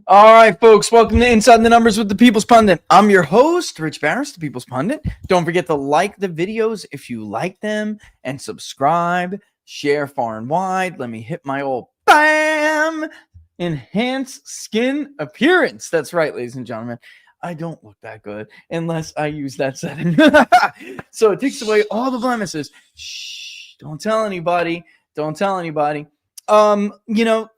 All right, folks, welcome to Inside the Numbers with the People's Pundit. I'm your host, Rich Barris, the People's Pundit. Don't forget to like the videos if you like them and subscribe, share far and wide. Let me hit my old BAM! Enhance skin appearance. That's right, ladies and gentlemen. I don't look that good unless I use that setting. So it takes away all the blemishes. Shh, don't tell anybody. Don't tell anybody.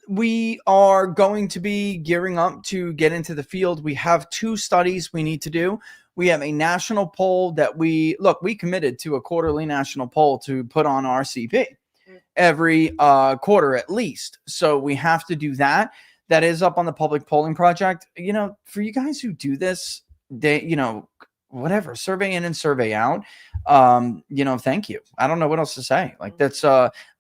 We are going to be gearing up to get into the field. We have 2 studies we need to do. We have a national poll that we committed to a quarterly national poll to put on our CP every quarter at least. So we have to do that. That is up on the public polling project. For you guys who do this, whatever, survey in and survey out. Thank you. I don't know what else to say. Like, that's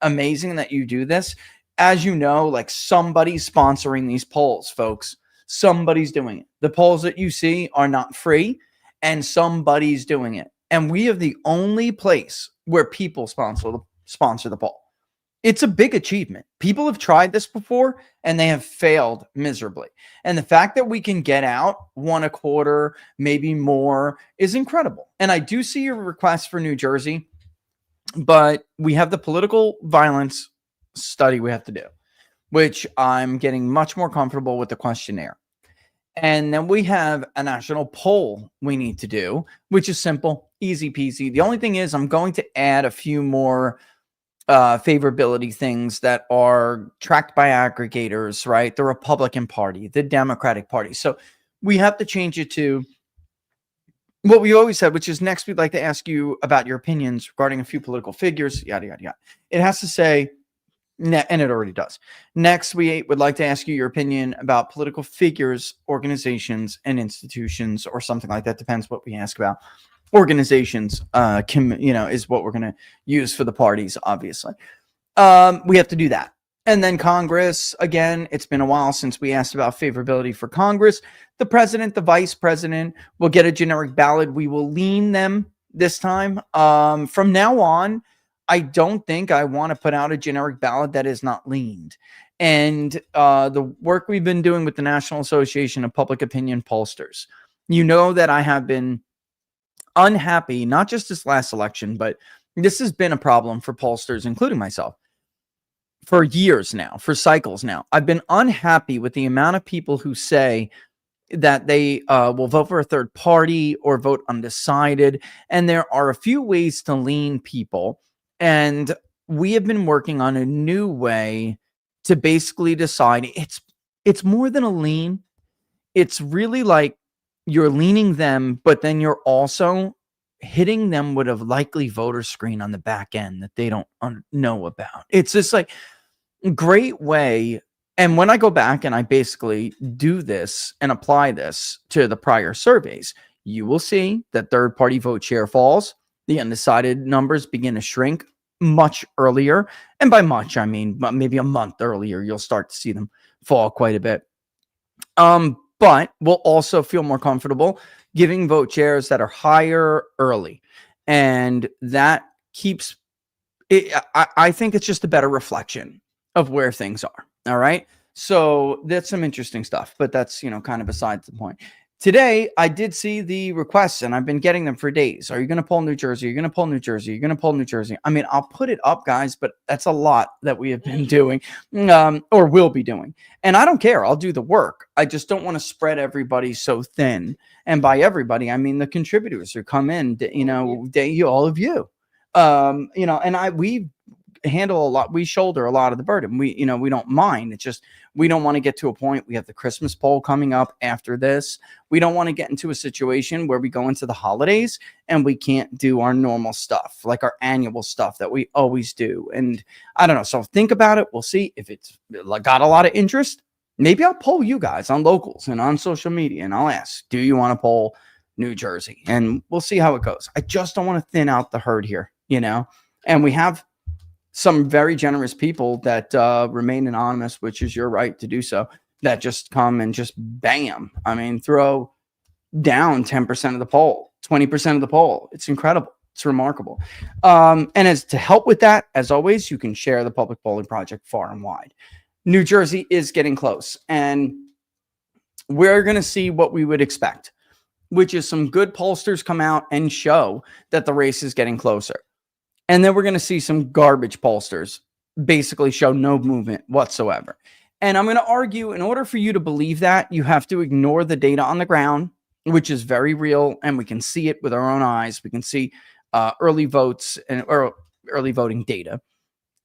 amazing that you do this. As you know, like, somebody's sponsoring these polls, folks. Somebody's doing it. The polls that you see are not free, and somebody's doing it. And we are the only place where people sponsor the poll. It's a big achievement. People have tried this before, and they have failed miserably. And the fact that we can get out 1 a quarter, maybe more, is incredible. And I do see your request for New Jersey, but we have the political violence study we have to do, which I'm getting much more comfortable with the questionnaire. And then we have a national poll we need to do, which is simple, easy peasy. The only thing is I'm going to add a few more favorability things that are tracked by aggregators, right? The Republican Party, the Democratic Party. So we have to change it to what we always said, which is next we'd like to ask you about your opinions regarding a few political figures, yada, yada, yada. It has to say, and it already does. Next, we would like to ask you your opinion about political figures, organizations, and institutions, or something like that. Depends what we ask about. Organizations, is what we're going to use for the parties, obviously. We have to do that. And then Congress, again, it's been a while since we asked about favorability for Congress. The president, the vice president will get a generic ballot. We will lean them this time. From now on, I don't think I want to put out a generic ballot that is not leaned. And the work we've been doing with the National Association of Public Opinion Pollsters, you know that I have been unhappy, not just this last election, but this has been a problem for pollsters, including myself, for years now, for cycles now. I've been unhappy with the amount of people who say that they will vote for a third party or vote undecided. And there are a few ways to lean people. And we have been working on a new way to basically decide it's more than a lean. It's really like you're leaning them, but then you're also hitting them with a likely voter screen on the back end that they don't know about. It's just like a great way. And when I go back and I basically do this and apply this to the prior surveys, you will see that third party vote share falls. The undecided numbers begin to shrink much earlier. And by much, I mean maybe a month earlier, you'll start to see them fall quite a bit. But we'll also feel more comfortable giving vote shares that are higher early. And that keeps it. I think it's just a better reflection of where things are. All right. So that's some interesting stuff, but that's, kind of besides the point. Today, I did see the requests, and I've been getting them for days. Are you going to poll New Jersey? Are you going to poll New Jersey? Are you going to poll New Jersey? I mean, I'll put it up, guys, but that's a lot that we have been doing or will be doing. And I don't care. I'll do the work. I just don't want to spread everybody so thin. And by everybody, I mean the contributors who come in, all of you. And we handle a lot. We shoulder a lot of the burden. We don't mind. It's just we don't want to get to a point. We have the Christmas poll coming up after this. We don't want to get into a situation where we go into the holidays and we can't do our normal stuff, like our annual stuff that we always do. And I don't know. So think about it. We'll see if it's got a lot of interest. Maybe I'll poll you guys on locals and on social media, and I'll ask, do you want to poll New Jersey? And we'll see how it goes. I just don't want to thin out the herd here, and we have some very generous people that remain anonymous, which is your right to do so, that just come and just bam. I mean, throw down 10% of the poll, 20% of the poll. It's incredible. It's remarkable. And as to help with that, as always, you can share the Public Polling Project far and wide. New Jersey is getting close, and we're going to see what we would expect, which is some good pollsters come out and show that the race is getting closer. And then we're going to see some garbage pollsters basically show no movement whatsoever. And I'm going to argue, in order for you to believe that, you have to ignore the data on the ground, which is very real, and we can see it with our own eyes. We can see early votes or early voting data.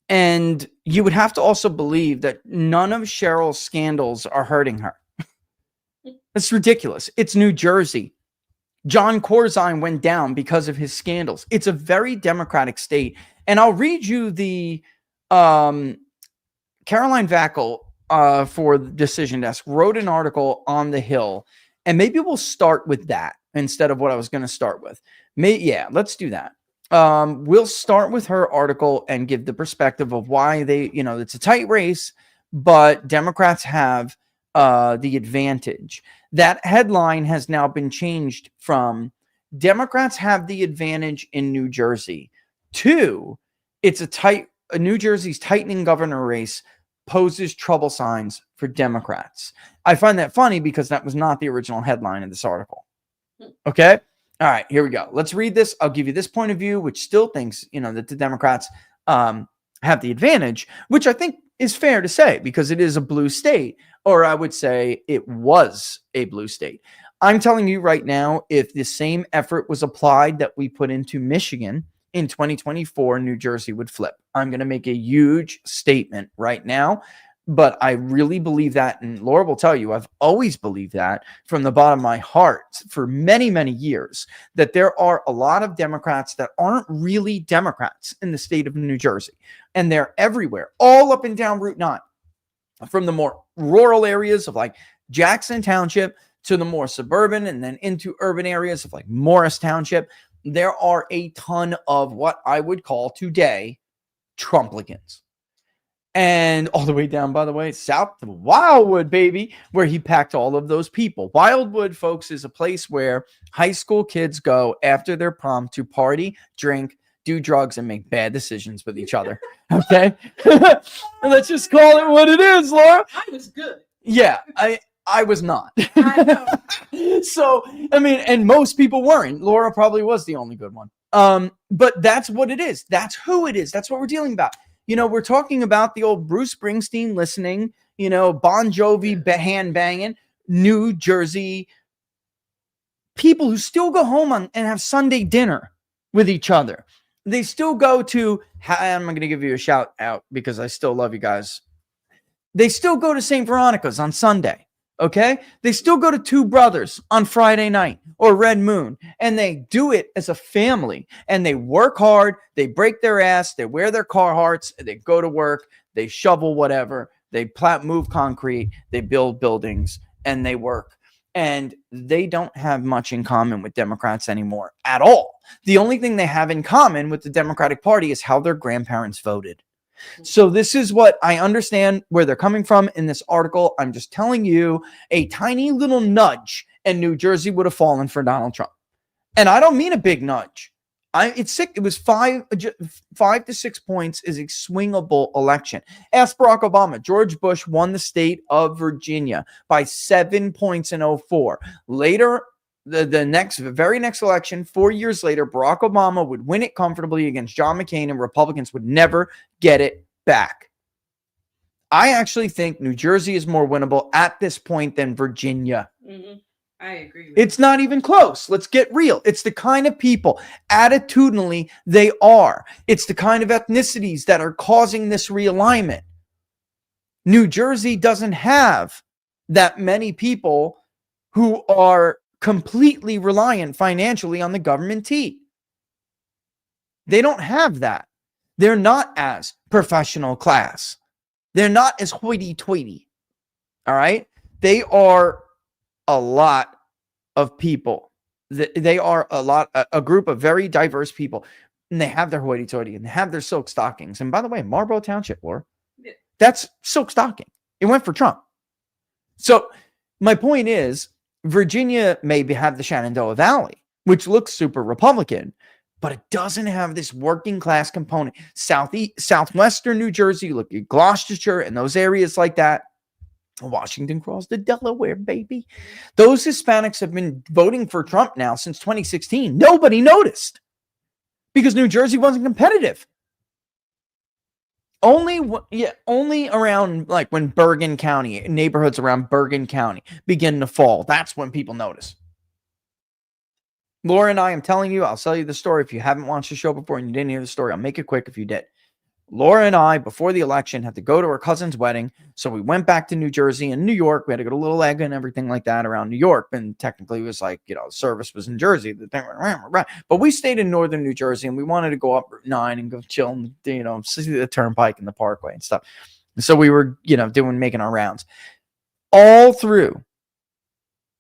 And you would have to also believe that none of Cheryl's scandals are hurting her. It's ridiculous. It's New Jersey. John Corzine went down because of his scandals. It's a very democratic state. And I'll read you the Caroline Vackel for the Decision Desk wrote an article on the Hill. And maybe we'll start with that instead of what I was going to start with. Yeah, let's do that. We'll start with her article and give the perspective of why it's a tight race, but Democrats have the advantage. That headline has now been changed from Democrats have the advantage in New Jersey to New Jersey's tightening governor race poses trouble signs for Democrats. I find that funny because that was not the original headline of this article. Okay. All right, here we go. Let's read this. I'll give you this point of view, which still thinks, that the Democrats have the advantage, which I think is fair to say because it is a blue state, or I would say it was a blue state. I'm telling you right now, if the same effort was applied that we put into Michigan in 2024, New Jersey would flip. I'm going to make a huge statement right now, but I really believe that, and Laura will tell you, I've always believed that from the bottom of my heart for many, many years, that there are a lot of Democrats that aren't really Democrats in the state of New Jersey, and they're everywhere, all up and down Route 9, from the more rural areas of like Jackson Township to the more suburban and then into urban areas of like Morris Township. There are a ton of what I would call today Trumplicans. And all the way down, by the way, south to Wildwood, baby, where he packed all of those people. Wildwood, folks, is a place where high school kids go after their prom to party, drink, do drugs, and make bad decisions with each other. Okay? Let's just call it what it is, Laura. I was good. Yeah, I was not. I know. So, I mean, and most people weren't. Laura probably was the only good one. But that's what it is. That's who it is. That's what we're dealing about. We're talking about the old Bruce Springsteen listening, Bon Jovi hand banging, New Jersey people who still go home and have Sunday dinner with each other. They still go to, I'm going to give you a shout out because I still love you guys. They still go to St. Veronica's on Sunday. Okay. They still go to Two Brothers on Friday night or Red Moon, and they do it as a family, and they work hard. They break their ass. They wear their Carhartts. They go to work. They shovel whatever. They move concrete. They build buildings, and they work. And they don't have much in common with Democrats anymore at all. The only thing they have in common with the Democratic Party is how their grandparents voted. So this is what I understand where they're coming from in this article. I'm just telling you, a tiny little nudge and New Jersey would have fallen for Donald Trump. And I don't mean a big nudge. It's sick. It was 5 to 6 points is a swingable election. Ask Barack Obama. George Bush won the state of Virginia by 7 points in 2004. Later, the very next election, 4 years later, Barack Obama would win it comfortably against John McCain, and Republicans would never get it back. I actually think New Jersey is more winnable at this point than Virginia. Mm-hmm. I agree with It's not even close. Let's get real. It's the kind of people, attitudinally, they are. It's the kind of ethnicities that are causing this realignment. New Jersey doesn't have that many people who are completely reliant financially on the government tea. They don't have that. They're not as professional class. They're not as hoity-toity. All right? They are a lot of people. They are a group of very diverse people. And they have their hoity-toity and they have their silk stockings. And by the way, Marlboro Township, Laura, that's silk stocking. It went for Trump. So my point is, Virginia maybe have the Shenandoah Valley, which looks super Republican, but it doesn't have this working class component. Southwestern New Jersey, look at Gloucestershire and those areas like that. Washington crossed the Delaware, baby. Those Hispanics have been voting for Trump now since 2016. Nobody noticed because New Jersey wasn't competitive. Only around like when Bergen County, neighborhoods around Bergen County begin to fall. That's when people notice. Laura and I am telling you, I'll tell you the story. If you haven't watched the show before and you didn't hear the story, I'll make it quick if you did. Laura and I, before the election, had to go to her cousin's wedding. So we went back to New Jersey and New York. We had to go to Little Egg and everything like that around New York. And technically it was like, the service was in Jersey. But we stayed in northern New Jersey and we wanted to go up Route 9 and go chill and, see the turnpike and the parkway and stuff. And so we were, making our rounds. All through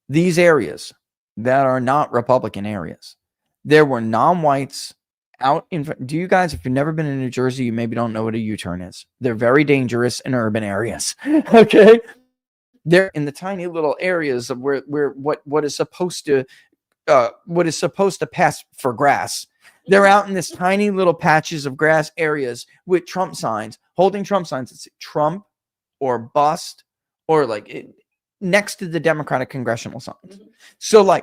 these areas that are not Republican areas, there were non-whites out in front. Do you guys, if you've never been in New Jersey, you maybe don't know what a U-turn is. They're very dangerous in urban areas. Okay. They're in the tiny little areas of where what is supposed to pass for grass. They're out in this tiny little patches of grass areas with Trump signs, holding Trump signs that say Trump or bust or next to the Democratic congressional signs. So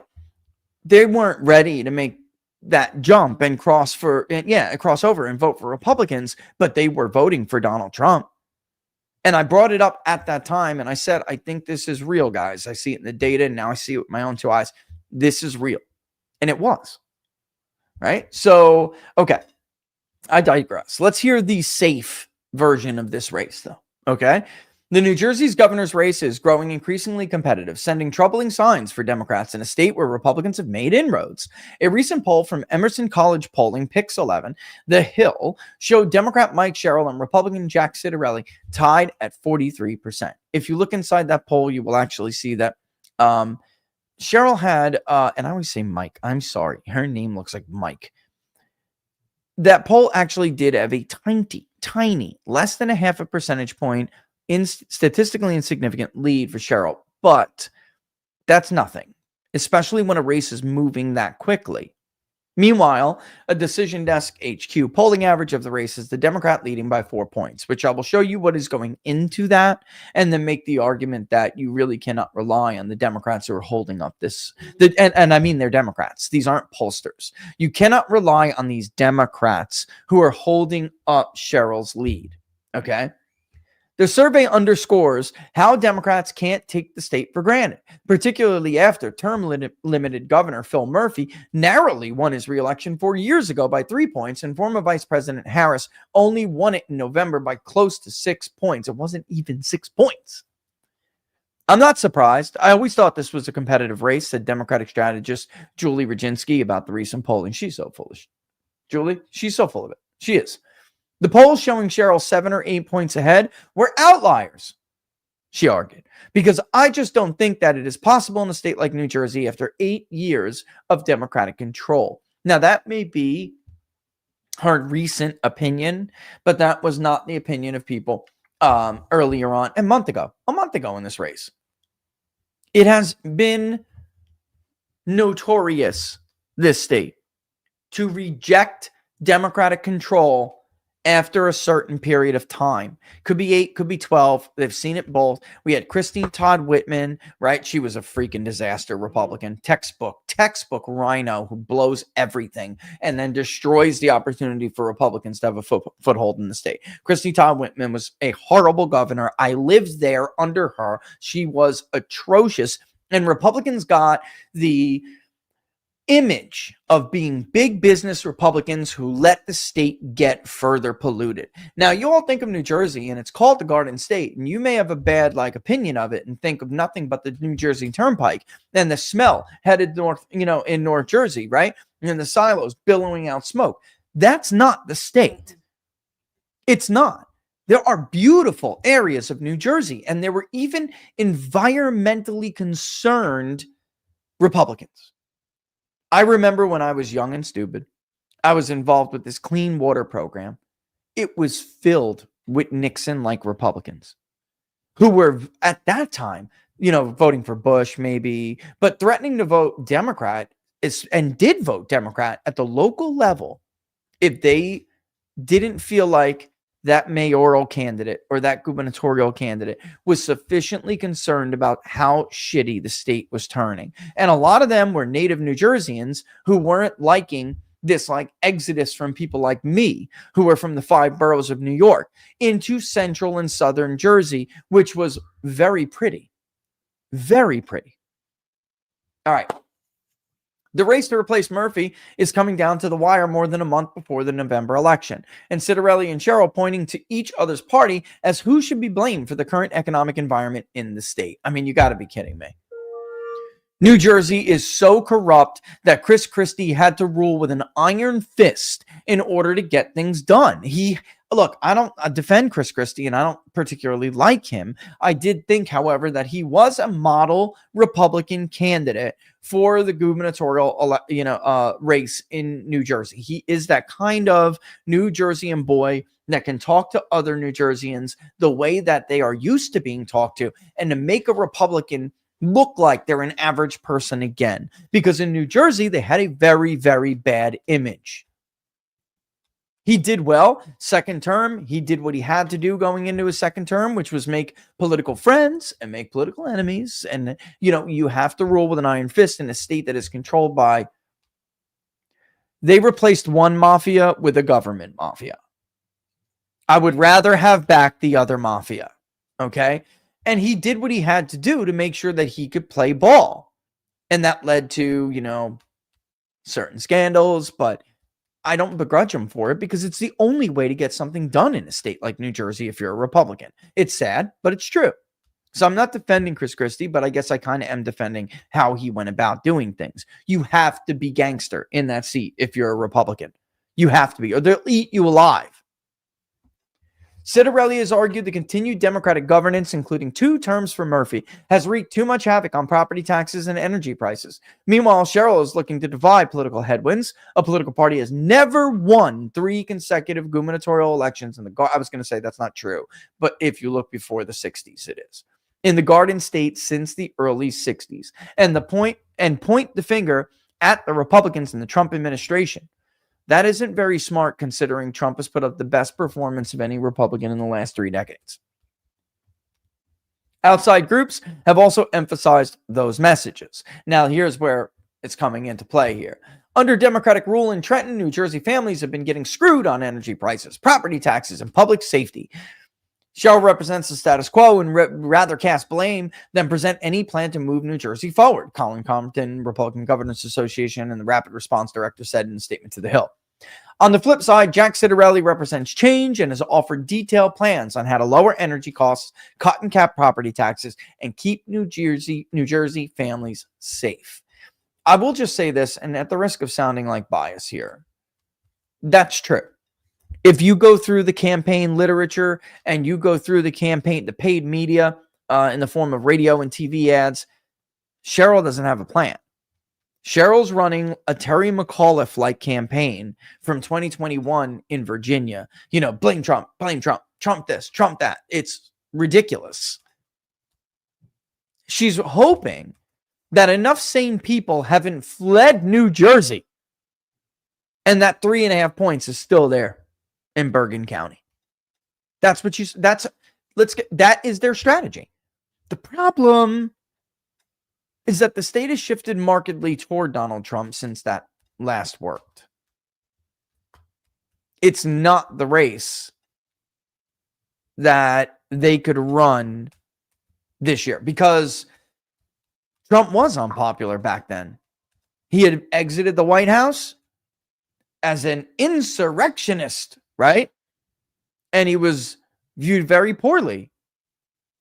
they weren't ready to make that jump and cross over and vote for Republicans, but they were voting for Donald Trump. And I brought it up at that time and I said, I think this is real, guys. I see it in the data and now I see it with my own two eyes. This is real. And it was. Right? So, okay. I digress. Let's hear the safe version of this race, though. Okay? The New Jersey's governor's race is growing increasingly competitive, sending troubling signs for Democrats in a state where Republicans have made inroads. A recent poll from Emerson College Polling, Pix 11, The Hill, showed Democrat Mike Sherrill and Republican Jack Ciattarelli tied at 43%. If you look inside that poll, you will actually see that Sherrill had, and I always say Mike, I'm sorry, her name looks like Mike. That poll actually did have a tiny, less than a half a percentage point in statistically insignificant lead for Sherrill, but that's nothing, especially when a race is moving that quickly. Meanwhile, a Decision Desk HQ polling average of the race is the Democrat leading by 4 points, which I will show you what is going into that and then make the argument that you really cannot rely on the Democrats who are holding up this. And I mean, they're Democrats. These aren't pollsters. You cannot rely on these Democrats who are holding up Sherrill's lead. Okay? The survey underscores how Democrats can't take the state for granted, particularly after term-limited Governor Phil Murphy narrowly won his reelection 4 years ago by 3 points, and former Vice President Harris only won it in November by close to 6 points. It wasn't even 6 points. I'm not surprised. I always thought this was a competitive race, said Democratic strategist Julie Rodzinski about the recent polling. She's so foolish. Julie, she's so full of it. She is. The polls showing Sherrill 7 or 8 points ahead were outliers, she argued, because I just don't think that it is possible in a state like New Jersey after 8 years of Democratic control. Now, that may be her recent opinion, but that was not the opinion of people earlier on, a month ago in this race. It has been notorious, this state, to reject Democratic control after a certain period of time. Could be 8, could be 12. They've seen it both. We had Christine Todd Whitman, right? She was a freaking disaster Republican. Textbook rhino who blows everything and then destroys the opportunity for Republicans to have a foothold in the state. Christine Todd Whitman was a horrible governor. I lived there under her. She was atrocious. And Republicans got the image of being big business Republicans who let the state get further polluted. Now, you all think of New Jersey and it's called the Garden State, and you may have a bad opinion of it and think of nothing but the New Jersey Turnpike and the smell headed north, in North Jersey, right? And the silos billowing out smoke. That's not the state. It's not. There are beautiful areas of New Jersey, and there were even environmentally concerned Republicans. I remember when I was young and stupid, I was involved with this clean water program. It was filled with Nixon-like Republicans who were at that time, voting for Bush maybe, but threatening to vote Democrat and did vote Democrat at the local level if they didn't feel like that mayoral candidate or that gubernatorial candidate was sufficiently concerned about how shitty the state was turning. And a lot of them were native New Jerseyans who weren't liking this like exodus from people like me who were from the 5 boroughs of New York into central and southern Jersey, which was very pretty. Very pretty. All right. The race to replace Murphy is coming down to the wire more than a month before the November election, and Citarelli and Sherrill pointing to each other's party as who should be blamed for the current economic environment in the state. I mean, you got to be kidding me. New Jersey is so corrupt that Chris Christie had to rule with an iron fist in order to get things done. Look, I don't defend Chris Christie, and I don't particularly like him. I did think, however, that he was a model Republican candidate for the gubernatorial, race in New Jersey. He is that kind of New Jerseyan boy that can talk to other New Jerseyans the way that they are used to being talked to, and to make a Republican look like they're an average person again. Because in New Jersey, they had a very, very bad image. He did well. Second term, he did what he had to do going into his second term, which was make political friends and make political enemies. And, you have to rule with an iron fist in a state that is controlled by... They replaced one mafia with a government mafia. I would rather have back the other mafia. Okay? And he did what he had to do to make sure that he could play ball. And that led to, certain scandals, but I don't begrudge him for it because it's the only way to get something done in a state like New Jersey if you're a Republican. It's sad, but it's true. So I'm not defending Chris Christie, but I guess I kind of am defending how he went about doing things. You have to be gangster in that seat if you're a Republican. You have to be, or they'll eat you alive. Citarelli has argued the continued Democratic governance, including 2 terms for Murphy, has wreaked too much havoc on property taxes and energy prices. Meanwhile, Sherrill is looking to divide political headwinds. A political party has never won 3 consecutive gubernatorial elections in the I was going to say that's not true, but if you look before the 60s, it is. In the Garden State since the early 60s. And point the finger at the Republicans in the Trump administration. That isn't very smart considering Trump has put up the best performance of any Republican in the last 3 decades. Outside groups have also emphasized those messages. Now, here's where it's coming into play here. Under Democratic rule in Trenton, New Jersey families have been getting screwed on energy prices, property taxes, and public safety. Sherrill represents the status quo and rather cast blame than present any plan to move New Jersey forward, Colin Compton, Republican Governors Association, and the Rapid Response Director said in a statement to The Hill. On the flip side, Jack Citarelli represents change and has offered detailed plans on how to lower energy costs, cut and cap property taxes, and keep New Jersey families safe. I will just say this, and at the risk of sounding like bias here, that's true. If you go through the campaign literature and you go through the paid media in the form of radio and TV ads, Sherrill doesn't have a plan. Sherrill's running a Terry McAuliffe-like campaign from 2021 in Virginia. Blame Trump, Trump this, Trump that. It's ridiculous. She's hoping that enough sane people haven't fled New Jersey and that 3.5 points is still there in Bergen County. That is their strategy. The problem is that the state has shifted markedly toward Donald Trump since that last worked. It's not the race that they could run this year because Trump was unpopular back then. He had exited the White House as an insurrectionist, right? And he was viewed very poorly.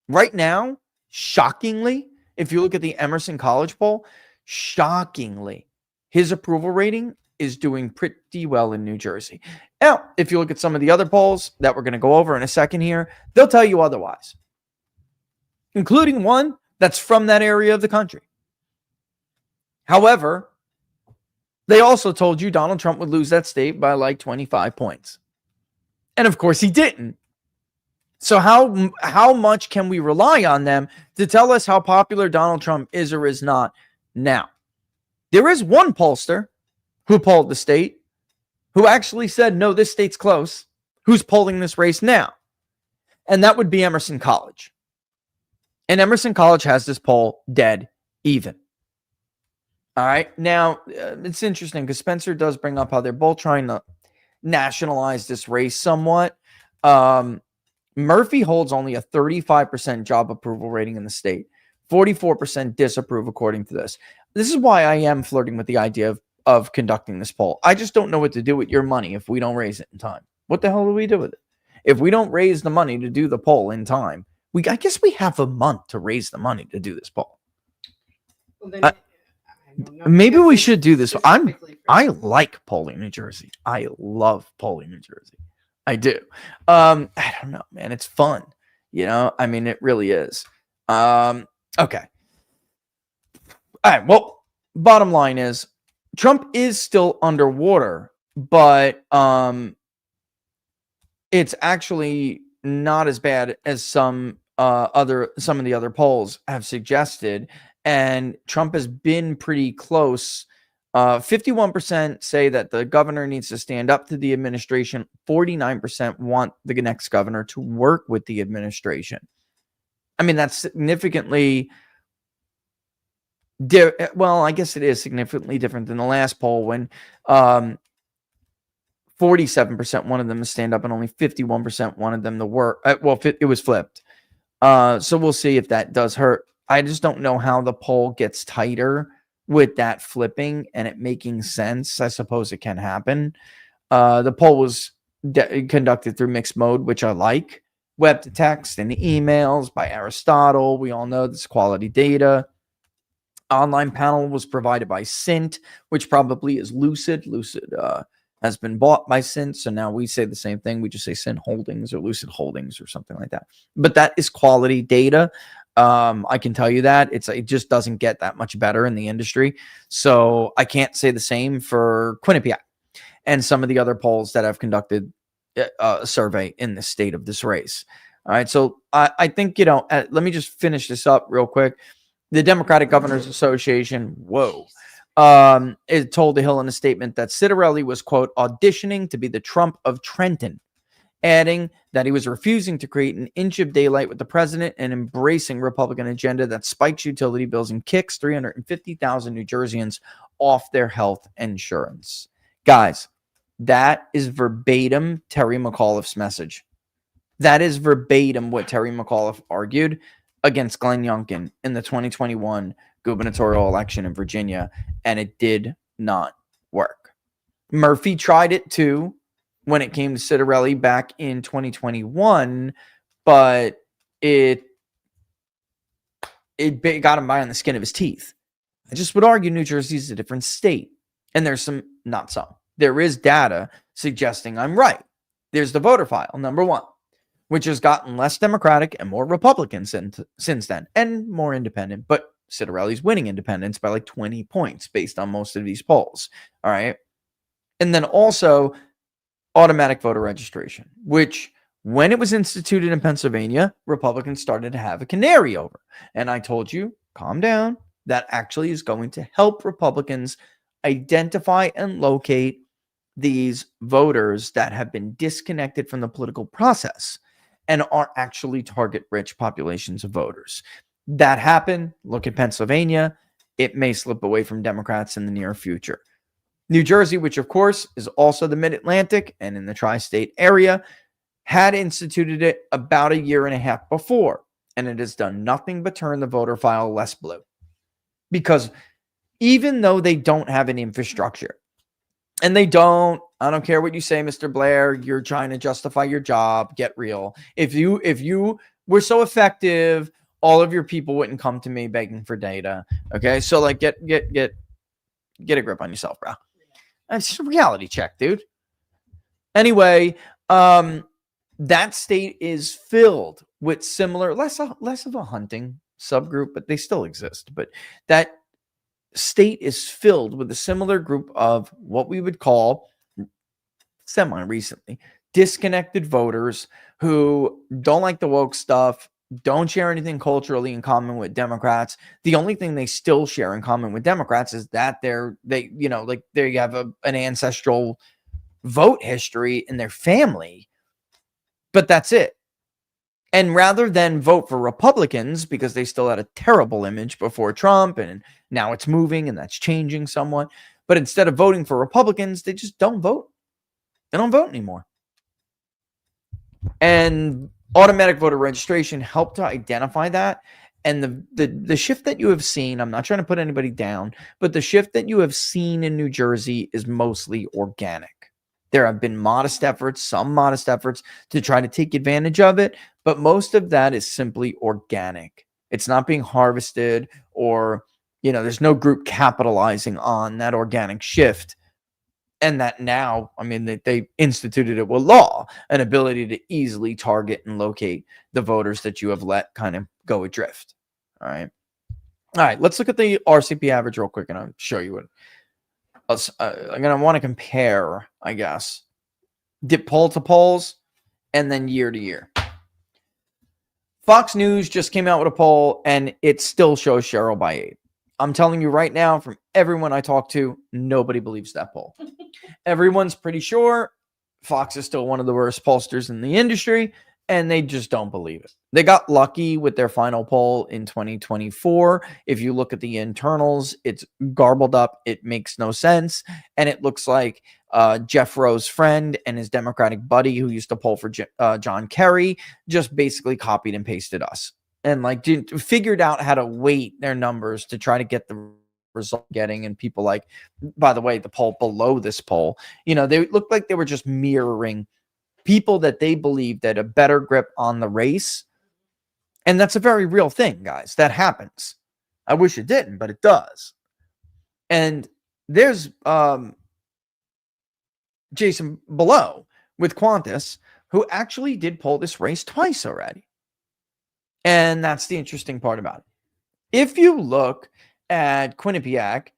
Right now, shockingly, if you look at the Emerson College poll, shockingly, his approval rating is doing pretty well in New Jersey. Now, if you look at some of the other polls that we're going to go over in a second here, they'll tell you otherwise, including one that's from that area of the country. However, they also told you Donald Trump would lose that state by like 25 points. And of course he didn't. So how much can we rely on them to tell us how popular Donald Trump is or is not now? There is one pollster who polled the state who actually said, no, this state's close, who's polling this race now. And that would be Emerson College. And Emerson College has this poll dead even. All right. Now, it's interesting because Spencer does bring up how they're both trying to nationalize this race somewhat. Murphy holds only a 35% job approval rating in the state, 44% disapprove according to this. This is why I am flirting with the idea of conducting this poll. I just don't know what to do with your money if we don't raise it in time. What the hell do we do with it? If we don't raise the money to do the poll in time, I guess we have a month to raise the money to do this poll. Well, then, maybe we should do this. I like polling New Jersey. I love polling New Jersey. I do. I don't know, man. It's fun. I mean, it really is. Okay. All right. Well, bottom line is Trump is still underwater, but it's actually not as bad as some of the other polls have suggested. And Trump has been pretty close. 51% say that the governor needs to stand up to the administration. 49% want the next governor to work with the administration. I mean, that's significantly well, I guess it is significantly different than the last poll when 47% wanted them to stand up and only 51% wanted them to work. Well, it was flipped. So we'll see if that does hurt. I just don't know how the poll gets tighter with that flipping and it making sense. I suppose it can happen. The poll was conducted through mixed mode, which I like. Web to text and emails by Aristotle. We all know this quality data. Online panel was provided by Cint, which probably is Lucid. Lucid has been bought by Cint, so now we say the same thing. We just say Cint Holdings or Lucid Holdings or something like that. But that is quality data. I can tell you that it just doesn't get that much better in the industry. So I can't say the same for Quinnipiac and some of the other polls that have conducted a survey in the state of this race. All right. So I think, let me just finish this up real quick. The Democratic Governors Association, it told The Hill in a statement that Citarelli was, quote, auditioning to be the Trump of Trenton, adding that he was refusing to create an inch of daylight with the president and embracing Republican agenda that spikes utility bills and kicks 350,000 New Jerseyans off their health insurance. Guys, that is verbatim Terry McAuliffe's message. That is verbatim what Terry McAuliffe argued against Glenn Youngkin in the 2021 gubernatorial election in Virginia, and it did not work. Murphy tried it too when it came to Citarelli back in 2021, but it got him by on the skin of his teeth. I just would argue New Jersey is a different state, and there is data suggesting I'm right. There's the voter file, number one, which has gotten less Democratic and more Republican since then, and more independent. But Citarelli's winning independents by like 20 points based on most of these polls. All right. And then also automatic voter registration, which when it was instituted in Pennsylvania, Republicans started to have a canary over. And I told you, calm down, that actually is going to help Republicans identify and locate these voters that have been disconnected from the political process and are actually target-rich populations of voters. That happened. Look at Pennsylvania. It may slip away from Democrats in the near future. New Jersey, which of course is also the Mid-Atlantic and in the tri-state area, had instituted it about a year and a half before, and it has done nothing but turn the voter file less blue. Because even though they don't have an infrastructure, and I don't care what you say, Mr. Blair, you're trying to justify your job, get real. If you were so effective, all of your people wouldn't come to me begging for data. Okay. So like get a grip on yourself, bro. It's just a reality check, dude. Anyway, that state is filled with similar, less of a hunting subgroup, but they still exist. But that state is filled with a similar group of what we would call semi-recently disconnected voters who don't like the woke stuff, don't share anything culturally in common with Democrats. The only thing they still share in common with Democrats is that they have an ancestral vote history in their family, but that's it. And rather than vote for Republicans, because they still had a terrible image before Trump, and now it's moving and that's changing somewhat, but instead of voting for Republicans, they just don't vote. They don't vote anymore. And automatic voter registration helped to identify that. And the shift that you have seen, I'm not trying to put anybody down, but the shift that you have seen in New Jersey is mostly organic. There have been some modest efforts to try to take advantage of it, but most of that is simply organic. It's not being harvested, or, there's no group capitalizing on that organic shift. And that now, they instituted it with law, an ability to easily target and locate the voters that you have let kind of go adrift. All right. Let's look at the RCP average real quick, and I'll show you what. I'm going to want to compare, I guess, poll to polls and then year to year. Fox News just came out with a poll, and it still shows Cheryl by 8. I'm telling you right now, from everyone I talk to, nobody believes that poll. Everyone's pretty sure Fox is still one of the worst pollsters in the industry, and they just don't believe it. They got lucky with their final poll in 2024. If you look at the internals, it's garbled up. It makes no sense. And it looks like Jeff Rowe's friend and his Democratic buddy, who used to poll for John Kerry, just basically copied and pasted us. And figured out how to weight their numbers to try to get the result getting. And people by the way, the poll below this poll, they looked like they were just mirroring people that they believed had a better grip on the race. And that's a very real thing, guys. That happens. I wish it didn't, but it does. And there's Jason below with Qantas, who actually did poll this race twice already. And that's the interesting part about it. If you look at Quinnipiac,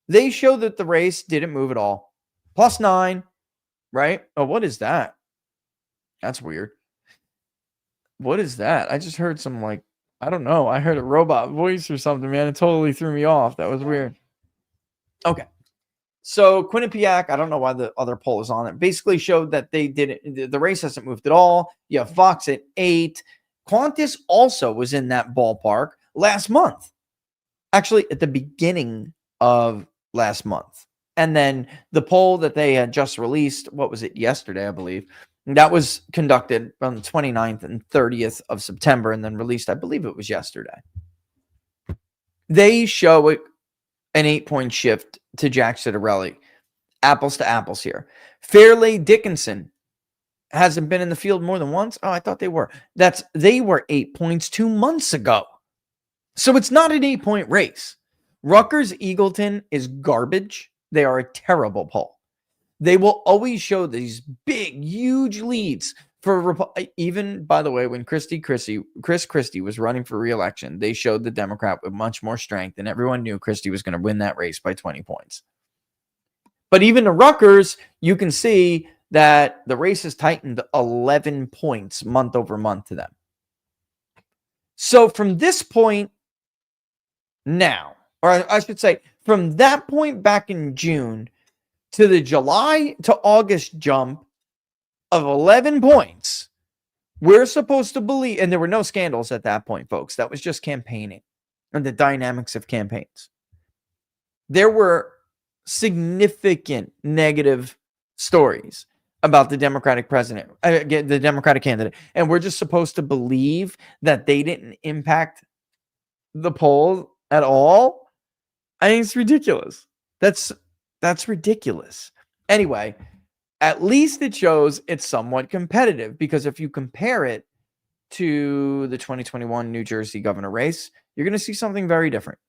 they show that the race didn't move at all. +9, right? Oh, what is that? That's weird. What is that? I just heard some I don't know. I heard a robot voice or something, man. It totally threw me off. That was weird. Okay. So Quinnipiac, I don't know why the other poll is on it, basically showed that they didn't, the race hasn't moved at all. You have Fox at 8. Qantas also was in that ballpark last month. Actually, at the beginning of last month. And then the poll that they had just released, what was it, yesterday, I believe, that was conducted on the 29th and 30th of September and then released, I believe it was yesterday. They show an 8-point shift to Jack Citarelli. Apples to apples here. Fairleigh Dickinson hasn't been in the field more than once. Oh, I thought they were. They were 8 points 2 months ago. So it's not an 8-point race. Rutgers Eagleton is garbage. They are a terrible poll. They will always show these big, huge leads for even, by the way, when Chris Christie was running for re-election, they showed the Democrat with much more strength, and everyone knew Christie was going to win that race by 20 points. But even to Rutgers, you can see that the race has tightened 11 points month over month to them. So from this point now, or I should say from that point back in June to the July to August jump of 11 points, we're supposed to believe, and there were no scandals at that point, folks. That was just campaigning and the dynamics of campaigns. There were significant negative stories about the Democratic president, the Democratic candidate, and we're just supposed to believe that they didn't impact the poll at all. I think it's ridiculous. That's ridiculous. Anyway, at least it shows it's somewhat competitive, because if you compare it to the 2021 New Jersey governor race, you're going to see something very different.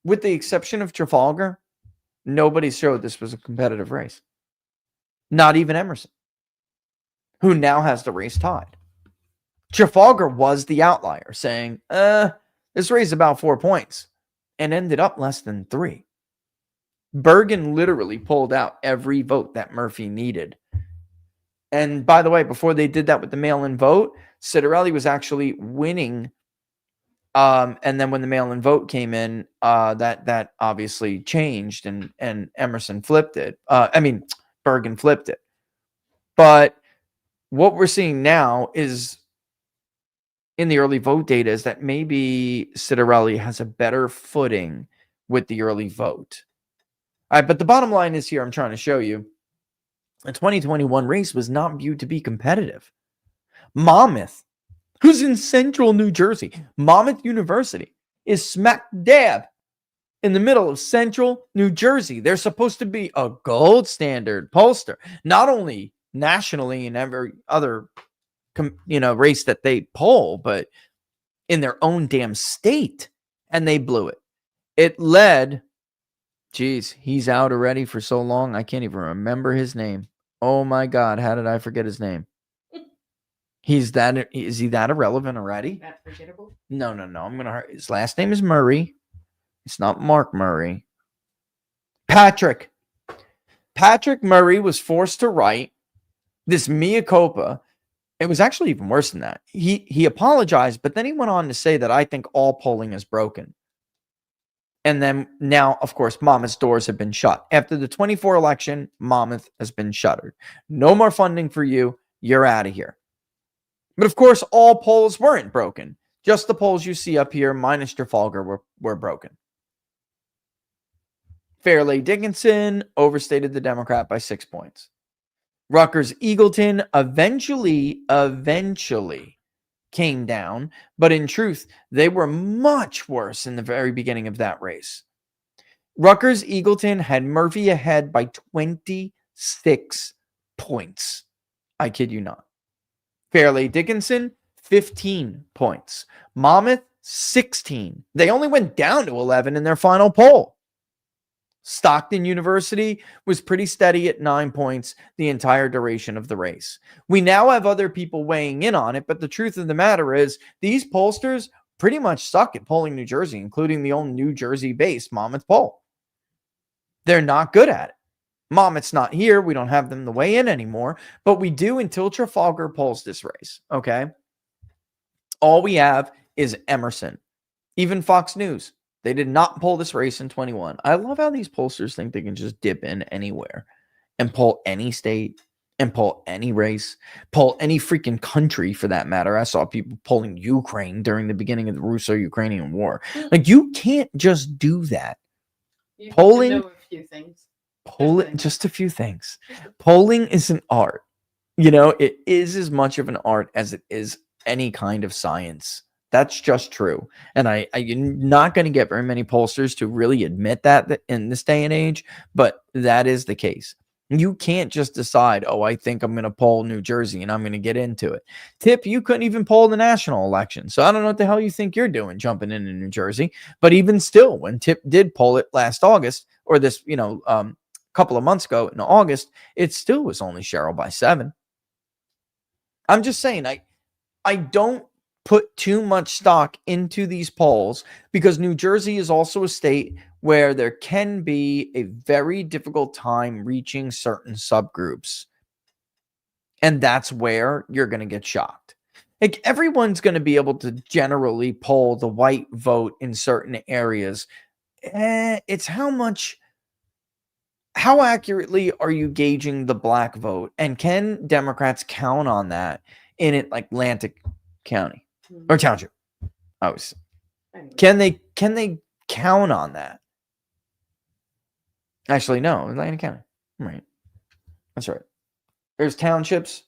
With the exception of Trafalgar, nobody showed this was a competitive race. Not even Emerson, who now has the race tied. Trafalgar was the outlier, saying, this race is about 4 points, and ended up less than 3. Bergen literally pulled out every vote that Murphy needed. And by the way, before they did that with the mail-in vote, Citarelli was actually winning. And then when the mail-in vote came in, that obviously changed, and Emerson flipped it. Bergen flipped it. But what we're seeing now is in the early vote data is that maybe Citarelli has a better footing with the early vote. All right, but the bottom line is here, I'm trying to show you, the 2021 race was not viewed to be competitive. Monmouth, who's in central New Jersey, Monmouth University, is smack dab in the middle of central New Jersey. They're supposed to be a gold standard pollster, not only nationally in every other race that they poll, but in their own damn state. And they blew it. It led, geez, he's out already for so long, I can't even remember his name. Oh my God, how did I forget his name? Is he that irrelevant already? That forgettable? No. His last name is Murray. It's not Mark Murray. Patrick Murray was forced to write this mea culpa. It was actually even worse than that. He apologized, but then he went on to say that I think all polling is broken. And then now, of course, Monmouth's doors have been shut. After the 24 election, Monmouth has been shuttered. No more funding for you. You're out of here. But of course, all polls weren't broken. Just the polls you see up here, minus Trafalgar, were broken. Fairleigh Dickinson overstated the Democrat by 6 points. Rutgers-Eagleton eventually came down, but in truth, they were much worse in the very beginning of that race. Rutgers-Eagleton had Murphy ahead by 26 points. I kid you not. Fairleigh Dickinson, 15 points. Monmouth, 16. They only went down to 11 in their final poll. Stockton University was pretty steady at 9 points the entire duration of the race. We now have other people weighing in on it, but the truth of the matter is these pollsters pretty much suck at polling New Jersey, including the old New Jersey-based Monmouth poll. They're not good at it. Monmouth's not here. We don't have them to weigh in anymore, but we do until Trafalgar polls this race, okay? All we have is Emerson. Even Fox News. They did not poll this race in 21. I love how these pollsters think they can just dip in anywhere and poll any state and poll any race, poll any freaking country for that matter. I saw people polling Ukraine during the beginning of the Russo-Ukrainian war. Like, you can't just do that. You Polling, know a few things. just a few things. Polling is an art. You know, it is as much of an art as it is any kind of science. That's just true. And I'm not going to get very many pollsters to really admit that in this day and age, but that is the case. You can't just decide, oh, I think I'm going to poll New Jersey and I'm going to get into it. Tip, you couldn't even poll the national election. So I don't know what the hell you think you're doing jumping into New Jersey. But even still, when Tip did poll it last August, or this, couple of months ago in August, it still was only Cheryl by 7. I'm just saying, I don't put too much stock into these polls because New Jersey is also a state where there can be a very difficult time reaching certain subgroups. And that's where you're going to get shocked. Like, everyone's going to be able to generally poll the white vote in certain areas. It's how accurately are you gauging the black vote? And can Democrats count on that in Atlantic County? Or township. Can they count on that? Actually, no, Atlantic County. Right. That's right. There's townships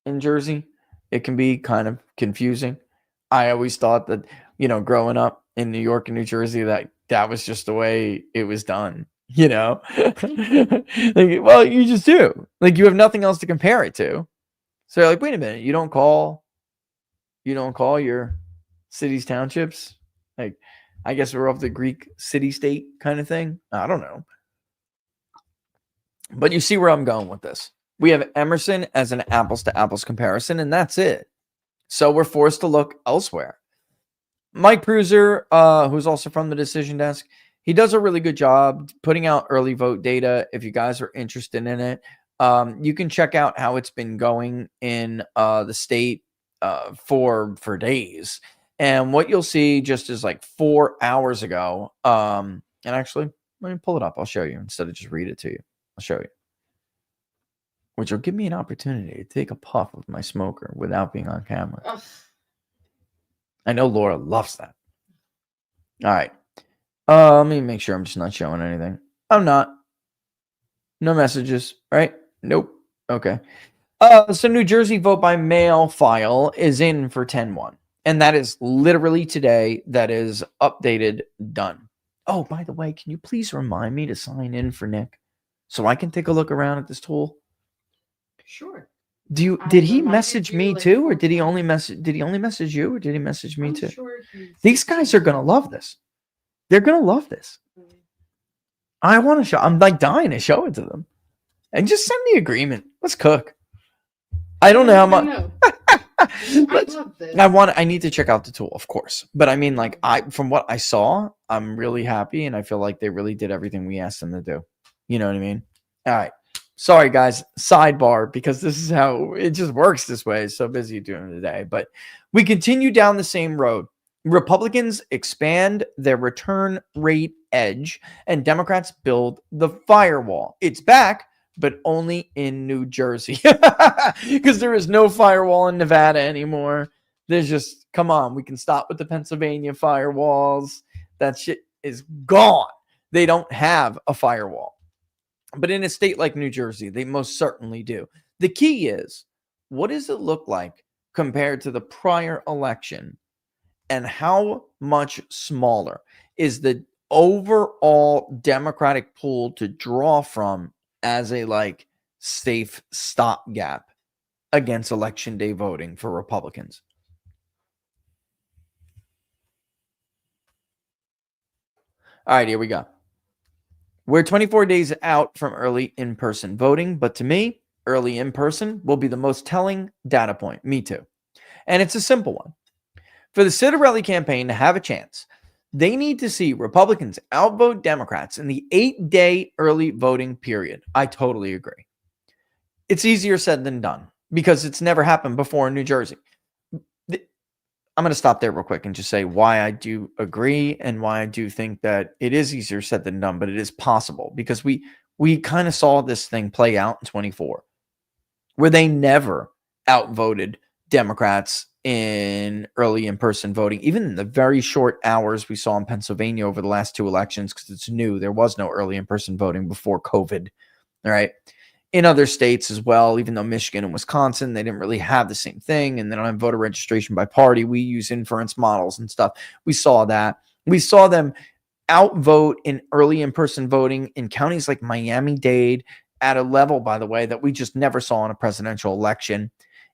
in Jersey. It can be kind of confusing. I always thought that, growing up in New York and New Jersey, that was just the way it was done. Well, you just do. You have nothing else to compare it to. So you're like, wait a minute, you don't call your cities townships? I guess we're of the Greek city-state kind of thing. I don't know. But you see where I'm going with this. We have Emerson as an apples-to-apples comparison, and that's it. So we're forced to look elsewhere. Mike Pruser, who's also from the Decision Desk, he does a really good job putting out early vote data. If you guys are interested in it, you can check out how it's been going in the state for days. And what you'll see just is like 4 hours ago. And actually, let me pull it up. I'll show you instead of just read it to you. I'll show you, which will give me an opportunity to take a puff of my smoker without being on camera. Ugh. I know Laura loves that. All right. Let me make sure I'm just not showing anything. I'm not. No messages, right? Nope. Okay. So New Jersey vote by mail file is in for 10-1. And that is literally today. That is updated, done. Oh, by the way, can you please remind me to sign in for Nick so I can take a look around at this tool? Sure. Did he message me too, or did he only message you, or did he message me too? Sure These guys are gonna love this. They're gonna love this. Mm-hmm. I want to show. I'm like dying to show it to them, and just send the agreement. Let's cook. I don't know how much. I love this. I need to check out the tool, of course. But I mean, like, from what I saw, I'm really happy, and I feel like they really did everything we asked them to do. You know what I mean? All right. Sorry, guys. Sidebar, because this is how it just works this way. So busy doing it today. But we continue down the same road. Republicans expand their return rate edge, and Democrats build the firewall. It's back, but only in New Jersey, because there is no firewall in Nevada anymore. There's just, come on, we can stop with the Pennsylvania firewalls. That shit is gone. They don't have a firewall. But in a state like New Jersey, they most certainly do. The key is, what does it look like compared to the prior election? And how much smaller is the overall Democratic pool to draw from as a like safe stopgap against election day voting for Republicans? All right, here we go. We're 24 days out from early in-person voting, but to me, early in-person will be the most telling data point. Me too. And it's a simple one. For the Citarelli campaign to have a chance, they need to see Republicans outvote Democrats in the 8-day early voting period. I totally agree. It's easier said than done because it's never happened before in New Jersey. I'm going to stop there real quick and just say why I do agree and why I do think that it is easier said than done, but it is possible because we kind of saw this thing play out in 24 where they never outvoted Democrats in early in-person voting, even in the very short hours we saw in Pennsylvania over the last two elections, because it's new. There was no early in-person voting before COVID. All right. In other states as well, even though Michigan and Wisconsin, they didn't really have the same thing, and they don't have voter registration by party. We use inference models and stuff. We saw that. We saw them outvote in early in-person voting in counties like Miami-Dade at a level, by the way, that we just never saw in a presidential election.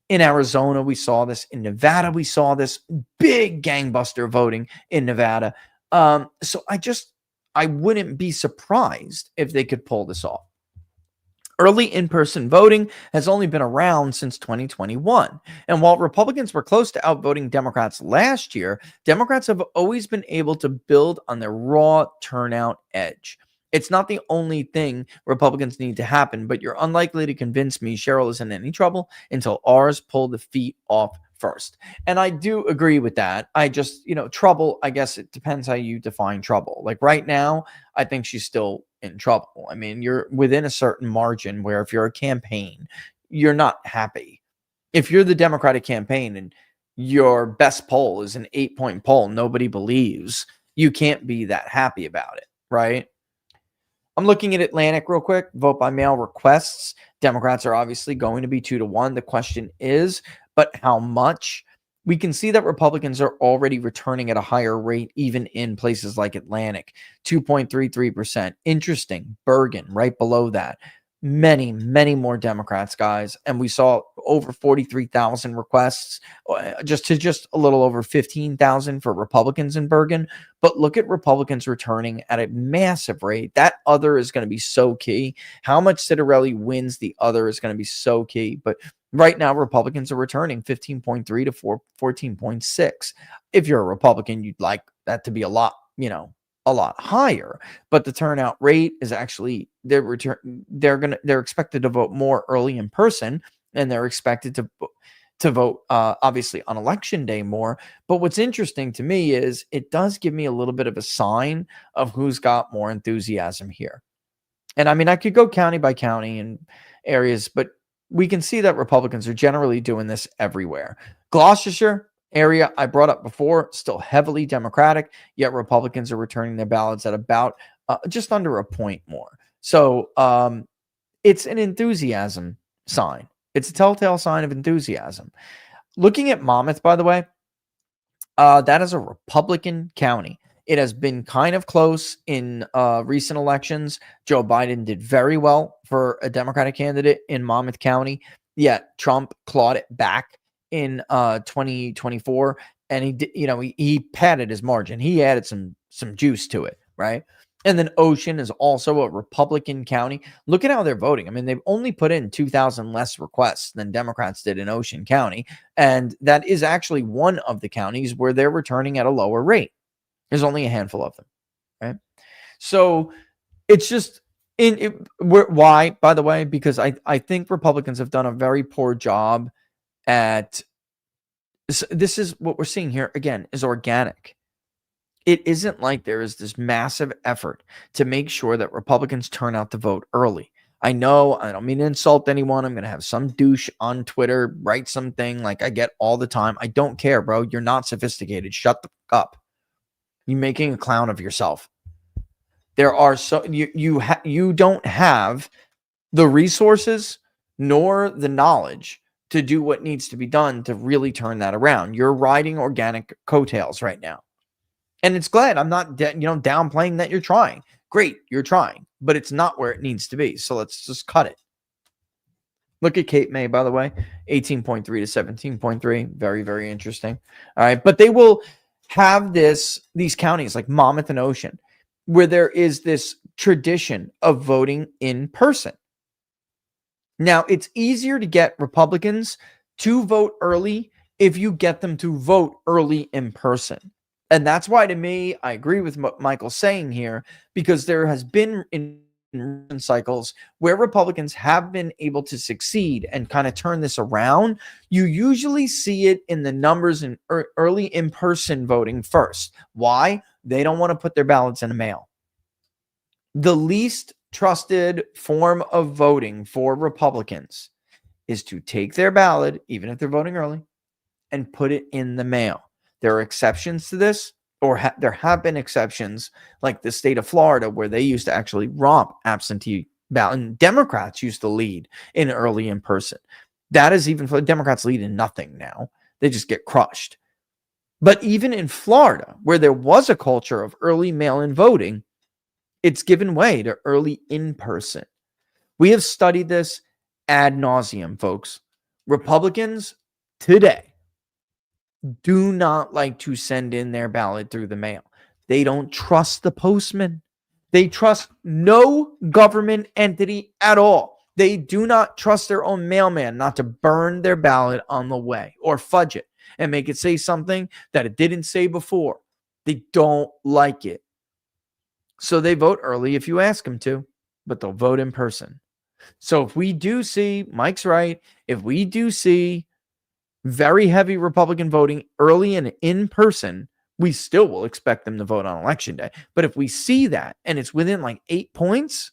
In Arizona, we saw this. In Nevada, we saw this big gangbuster voting in Nevada. So I wouldn't be surprised if they could pull this off. Early in-person voting has only been around since 2021. And while Republicans were close to outvoting Democrats last year, Democrats have always been able to build on their raw turnout edge. It's not the only thing Republicans need to happen, but you're unlikely to convince me Cheryl is in any trouble until ours pull the feet off first. And I do agree with that. I just, trouble, I guess it depends how you define trouble. Like right now, I think she's still in trouble. I mean, you're within a certain margin where if you're a campaign, you're not happy. If you're the Democratic campaign and your best poll is an 8-point poll, nobody believes, you can't be that happy about it, right? I'm looking at Atlantic real quick. Vote by mail requests. Democrats are obviously going to be 2-1. The question is, but how much? We can see that Republicans are already returning at a higher rate, even in places like Atlantic, 2.33%. Interesting. Bergen, right below that. Many, many more Democrats, guys. And we saw over 43,000 requests, just a little over 15,000 for Republicans in Bergen. But look at Republicans returning at a massive rate. That other is going to be so key. How much Citarelli wins the other is going to be so key. But right now, Republicans are returning 15.3 to 14.6. If you're a Republican, you'd like that to be a lot higher. But the turnout rate is actually they're expected to vote more early in person, and they're expected to vote, obviously on election day more. But what's interesting to me is it does give me a little bit of a sign of who's got more enthusiasm here. And I mean, I could go county by county and areas, but we can see that Republicans are generally doing this everywhere. Gloucestershire area I brought up before, still heavily Democratic, yet Republicans are returning their ballots at about just under a point more. So it's an enthusiasm sign. It's a telltale sign of enthusiasm. Looking at Monmouth, by the way, that is a Republican county. It has been kind of close in recent elections. Joe Biden did very well for a Democratic candidate in Monmouth County, yet Trump clawed it back in 2024, and he did, he padded his margin. He added some juice to it, right? And then Ocean is also a Republican county. Look at how they're voting. I mean, they've only put in 2,000 less requests than Democrats did in Ocean County. And that is actually one of the counties where they're returning at a lower rate. There's only a handful of them, right? So it's just why, by the way, because I think Republicans have done a very poor job at this. Is what we're seeing here again is organic. It isn't like there is this massive effort to make sure that Republicans turn out to vote early. I know I don't mean to insult anyone. I'm going to have some douche on Twitter write something like I get all the time. I don't care, bro. You're not sophisticated. Shut the fuck up. You're making a clown of yourself. There are you don't have the resources nor the knowledge to do what needs to be done to really turn that around. You're riding organic coattails right now. And it's glad I'm not downplaying that you're trying. Great, you're trying, but it's not where it needs to be. So let's just cut it. Look at Cape May, by the way, 18.3 to 17.3. Very, very interesting. All right, but they will have these counties like Monmouth and Ocean, where there is this tradition of voting in person. Now, it's easier to get Republicans to vote early if you get them to vote early in person. And that's why, to me, I agree with what Michael's saying here, because there has been in cycles where Republicans have been able to succeed and kind of turn this around. You usually see it in the numbers in early in-person voting first. Why? They don't want to put their ballots in the mail. The least trusted form of voting for Republicans is to take their ballot, even if they're voting early, and put it in the mail. There are exceptions to this, or there have been exceptions, like the state of Florida, where they used to actually romp absentee ballot. And Democrats used to lead in early in person. That is even for Democrats lead in nothing now. They just get crushed. But even in Florida, where there was a culture of early mail-in voting, it's given way to early in person. We have studied this ad nauseum, folks. Republicans today do not like to send in their ballot through the mail. They don't trust the postman. They trust no government entity at all. They do not trust their own mailman not to burn their ballot on the way or fudge it and make it say something that it didn't say before. They don't like it. So they vote early if you ask them to, but they'll vote in person. So if we do see, Mike's right, if we do see very heavy Republican voting early and in person, we still will expect them to vote on election day. But if we see that and it's within like 8 points,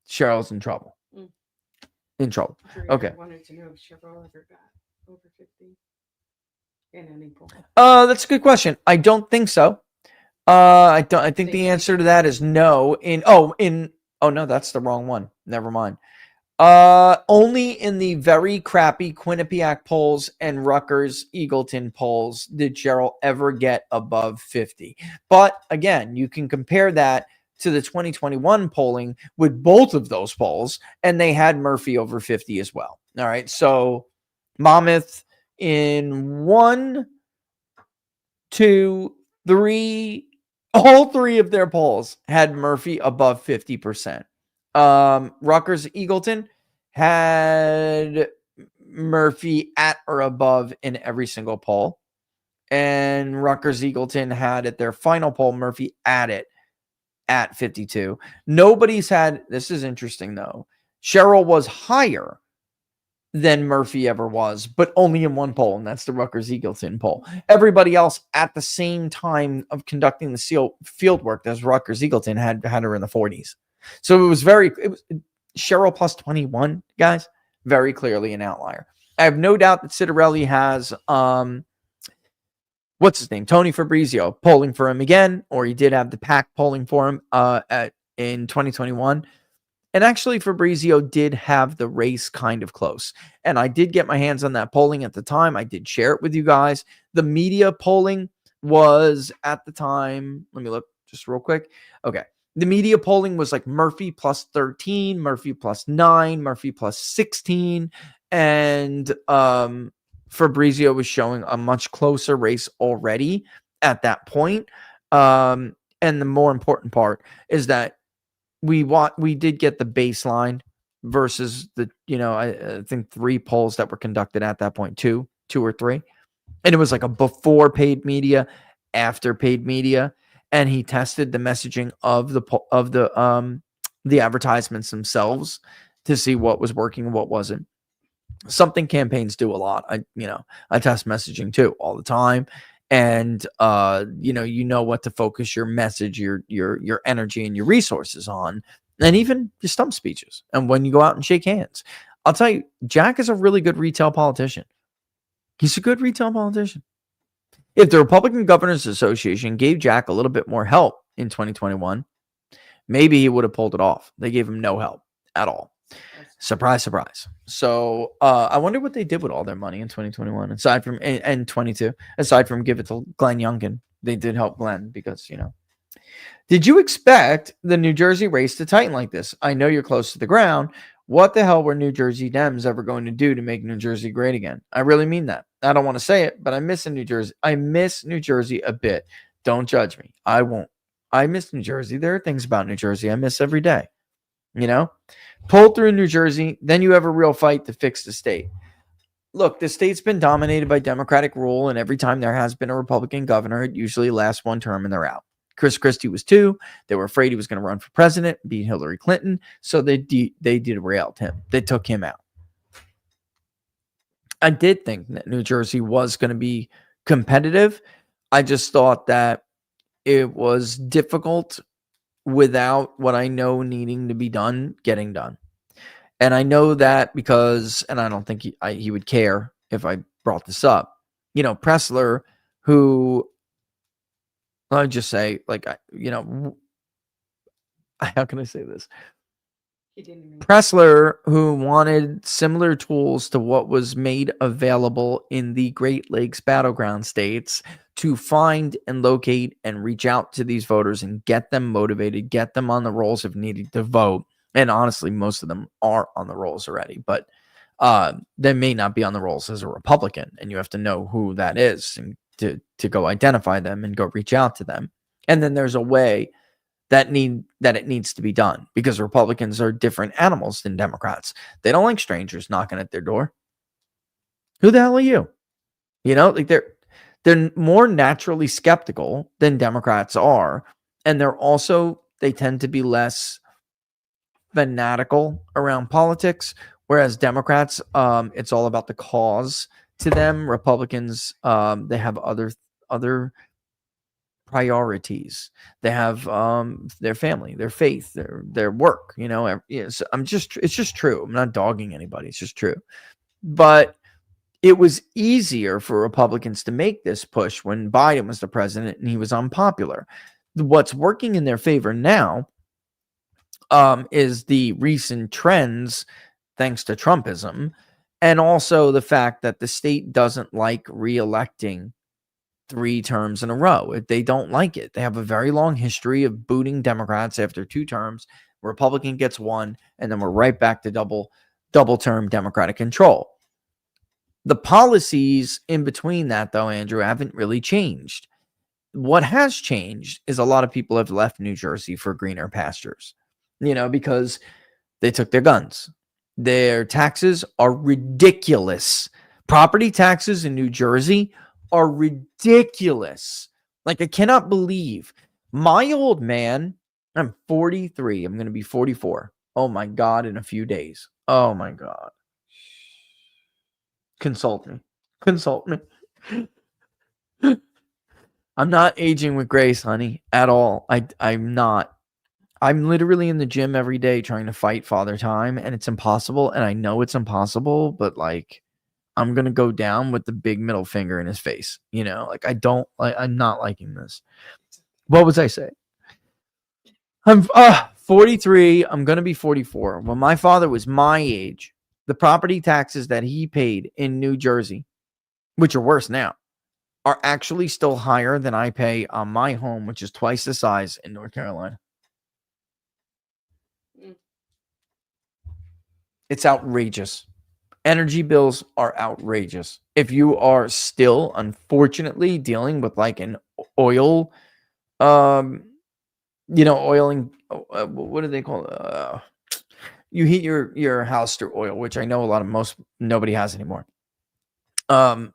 Cheryl's in trouble. In trouble. Okay. I wanted to know if Cheryl ever got over 50 in any poll. That's a good question. I don't think so. I think the answer to that is no. Oh no, that's the wrong one. Never mind. Only in the very crappy Quinnipiac polls and Rutgers Eagleton polls did Cheryl ever get above 50. But again, you can compare that to the 2021 polling with both of those polls, and they had Murphy over 50 as well. All right. So Monmouth in 1, 2, 3, all three of their polls had Murphy above 50%. Rutgers Eagleton had Murphy at or above in every single poll. And Rutgers Eagleton had at their final poll Murphy at 52. Nobody's had, this is interesting though, Cheryl was higher than Murphy ever was, but only in one poll, and that's the Rutgers-Eagleton poll. Everybody else at the same time of conducting the field work as Rutgers-Eagleton had her in the 40s. So it was Cheryl plus 21, guys, very clearly an outlier. I have no doubt that Citarelli has what's his name? Tony Fabrizio polling for him again, or he did have the PAC polling for him in 2021. And actually, Fabrizio did have the race kind of close. And I did get my hands on that polling at the time. I did share it with you guys. The media polling was at the time, let me look just real quick. Okay. The media polling was like Murphy plus 13, Murphy plus 9, Murphy plus 16. And Fabrizio was showing a much closer race already at that point. And the more important part is that we did get the baseline versus the, I think 3 polls that were conducted at that point, two or 3. And it was like a before paid media, after paid media. And he tested the messaging of the advertisements themselves to see what was working and what wasn't. Something campaigns do a lot. I test messaging too all the time. And you know what to focus your message, your energy and your resources on, and even your stump speeches. And when you go out and shake hands, I'll tell you, Jack is a really good retail politician. He's a good retail politician. If the Republican Governors Association gave Jack a little bit more help in 2021, maybe he would have pulled it off. They gave him no help at all. Surprise, surprise. So I wonder what they did with all their money in 2021, aside from and 22, aside from give it to Glenn Youngkin. They did help Glenn because, Did you expect the New Jersey race to tighten like this? I know you're close to the ground. What the hell were New Jersey Dems ever going to do to make New Jersey great again? I really mean that. I don't want to say it, but I miss New Jersey. I miss New Jersey a bit. Don't judge me. I won't. I miss New Jersey. There are things about New Jersey I miss every day. Pull through New Jersey, then you have a real fight to fix the state. Look, the state's been dominated by Democratic rule, and every time there has been a Republican governor, it usually lasts 1 term and they're out. Chris Christie was 2. They were afraid he was going to run for president, beat Hillary Clinton, so they derailed him. They took him out. I did think that New Jersey was going to be competitive. I just thought that it was difficult without what I know needing to be done, getting done. And I know that because, and I don't think he would care if I brought this up, Pressler, who, I'll just say, how can I say this? Pressler, who wanted similar tools to what was made available in the Great Lakes battleground states to find and locate and reach out to these voters and get them motivated, get them on the rolls if needed to vote. And honestly, most of them are on the rolls already, but they may not be on the rolls as a Republican, and you have to know who that is and to go identify them and go reach out to them. And then there's a way that it needs to be done, because Republicans are different animals than Democrats. They don't like strangers knocking at their door. Who the hell are you? They're more naturally skeptical than Democrats are, and they tend to be less fanatical around politics, whereas Democrats, it's all about the cause to them. Republicans, they have other priorities. They have their family, their faith, their work. It's just true. I'm not dogging anybody. It's just true. But it was easier for Republicans to make this push when Biden was the president and he was unpopular. What's working in their favor now is the recent trends, thanks to Trumpism, and also the fact that the state doesn't like re-electing 3 terms in a row. They don't like it. They have a very long history of booting Democrats after 2 terms. Republican gets 1, and then we're right back to double term Democratic control. The policies in between that, though, Andrew, haven't really changed. What has changed is a lot of people have left New Jersey for greener pastures, because they took their guns. Their taxes are ridiculous. Property taxes in New Jersey are ridiculous. I cannot believe my old man, I'm 43. I'm going to be 44. Oh my God, in a few days. Oh my God. Consult me. Consult me. I'm not aging with grace, honey, at all. I'm not. I'm literally in the gym every day trying to fight Father Time, and it's impossible. And I know it's impossible, but like, I'm gonna go down with the big middle finger in his face. Like I'm not liking this. What was I saying? I'm 43. I'm gonna be 44. When my father was my age, the property taxes that he paid in New Jersey, which are worse now, are actually still higher than I pay on my home, which is twice the size in North Carolina. It's outrageous. Energy bills are outrageous. If you are still, unfortunately, dealing with like an oil, oiling, what do they call it? You heat your house through oil, which I know nobody has anymore. God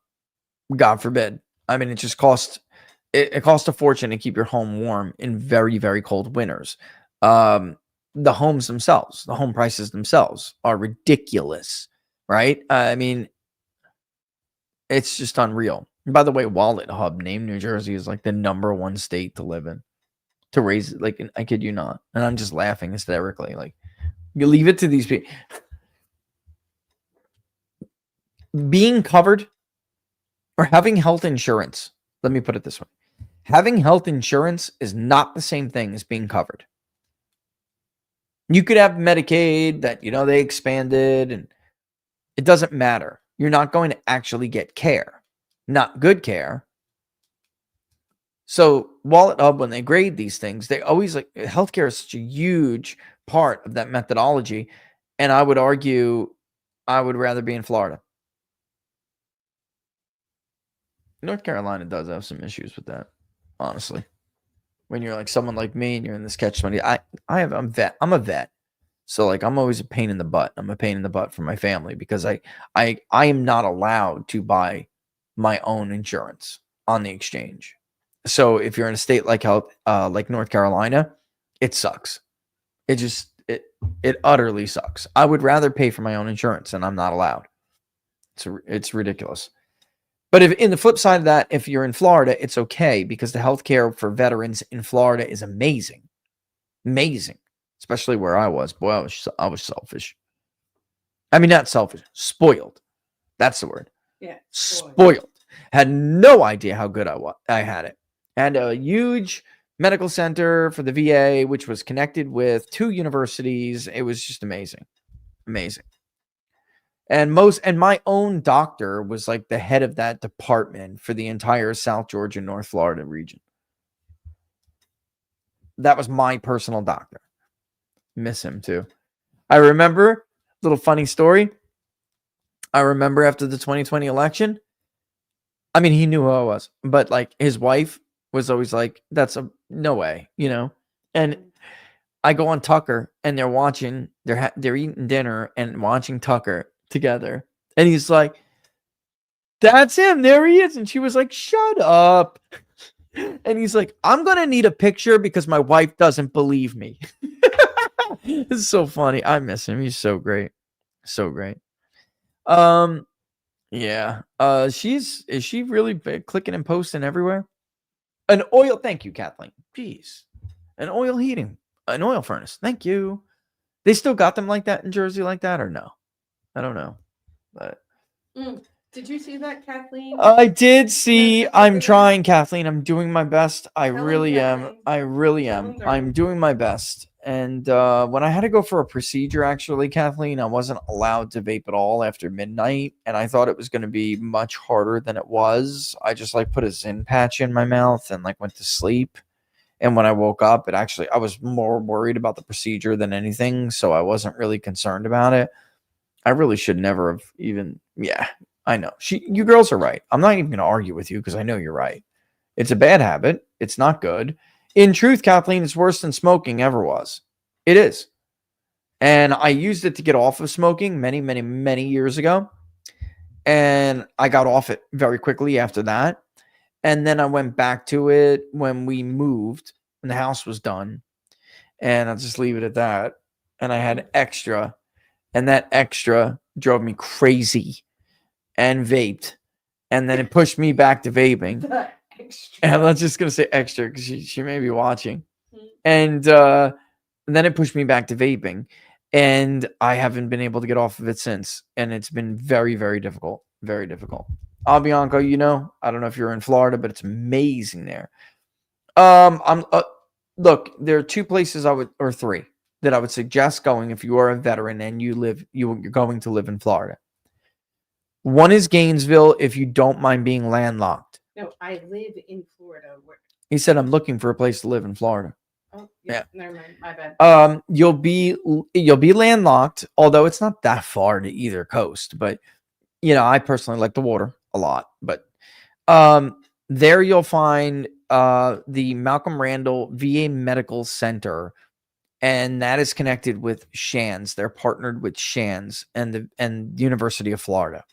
forbid. I mean, it just costs a fortune to keep your home warm in very, very cold winters. The homes themselves, the home prices themselves are ridiculous, right? I mean, it's just unreal. And by the way, Wallet Hub named New Jersey is like the #1 state to live in, to raise it. Like, I kid you not. And I'm just laughing hysterically. Like, you leave it to these people. Being covered or having health insurance, let me put it this way. Having health insurance is not the same thing as being covered. You could have Medicaid that, they expanded, and it doesn't matter. You're not going to actually get care, not good care. So Wallet Hub, when they grade these things, they always healthcare is such a huge part of that methodology. And I would argue I would rather be in Florida. North Carolina does have some issues with that, honestly. When you're like someone like me and you're in this catch-20, I'm a vet. So like I'm always a pain in the butt. I'm a pain in the butt for my family because I am not allowed to buy my own insurance on the exchange. So if you're in a state like North Carolina, it sucks. It utterly sucks. I would rather pay for my own insurance, and I'm not allowed. It's ridiculous. But if in the flip side of that, if you're in Florida, it's okay because the healthcare for veterans in Florida is amazing. Amazing. Especially where I was. Boy, I was selfish. I mean, not selfish. Spoiled. That's the word. Yeah. Spoiled. Had no idea how good I had it. And a huge medical center for the VA, which was connected with 2 universities. It was just amazing. Amazing. And my own doctor was like the head of that department for the entire South Georgia, North Florida region. That was my personal doctor. Miss him too. I remember, little funny story. I remember after the 2020 election, I mean, he knew who I was, but like his wife was always like, that's no way, and I go on Tucker and they're watching, they're eating dinner and watching Tucker together. And he's like, that's him. There he is. And she was like, shut up. And he's like, I'm going to need a picture because my wife doesn't believe me. It's so funny. I miss him. He's so great. So great. Yeah. Is she really clicking and posting everywhere? An oil. Thank you, Kathleen. Jeez. An oil furnace. Thank you. They still got them like that in Jersey like that or no? I don't know. But did you see that, Kathleen? I did see. I'm trying, Kathleen. I'm doing my best. I really am. I'm doing my best. And when I had to go for a procedure, actually, Kathleen, I wasn't allowed to vape at all after midnight. And I thought it was going to be much harder than it was. I just put a Zyn patch in my mouth and went to sleep. And when I woke up, I was more worried about the procedure than anything. So I wasn't really concerned about it. I really should never have even. Yeah, I know. You girls are right. I'm not even going to argue with you because I know you're right. It's a bad habit. It's not good. In truth, Kathleen, it's worse than smoking ever was. It is. And I used it to get off of smoking many, many, many years ago. And I got off it very quickly after that. And then I went back to it when we moved and the house was done. And I'll just leave it at that. And I had extra. And that extra drove me crazy. and vaped, and then it pushed me back to vaping. The extra. And I'm just gonna say extra because she may be watching. Mhm. And then it pushed me back to vaping, and I haven't been able to get off of it since. And it's been very, very difficult. Very difficult. Bianco, you know, I don't know if you're in Florida, but it's amazing there. I'm look, there are two places or three that I would suggest going if you are a veteran and you're going to live in Florida. One is Gainesville if you don't mind being landlocked. No, I live in Florida. He said I'm looking for a place to live in Florida. Oh, Yeah. Never mind. My bad. You'll be landlocked, although it's not that far to either coast. But you know, I personally like the water a lot. But there you'll find the Malcolm Randall VA Medical Center, and that is connected with Shands. They're partnered with Shands and the University of Florida.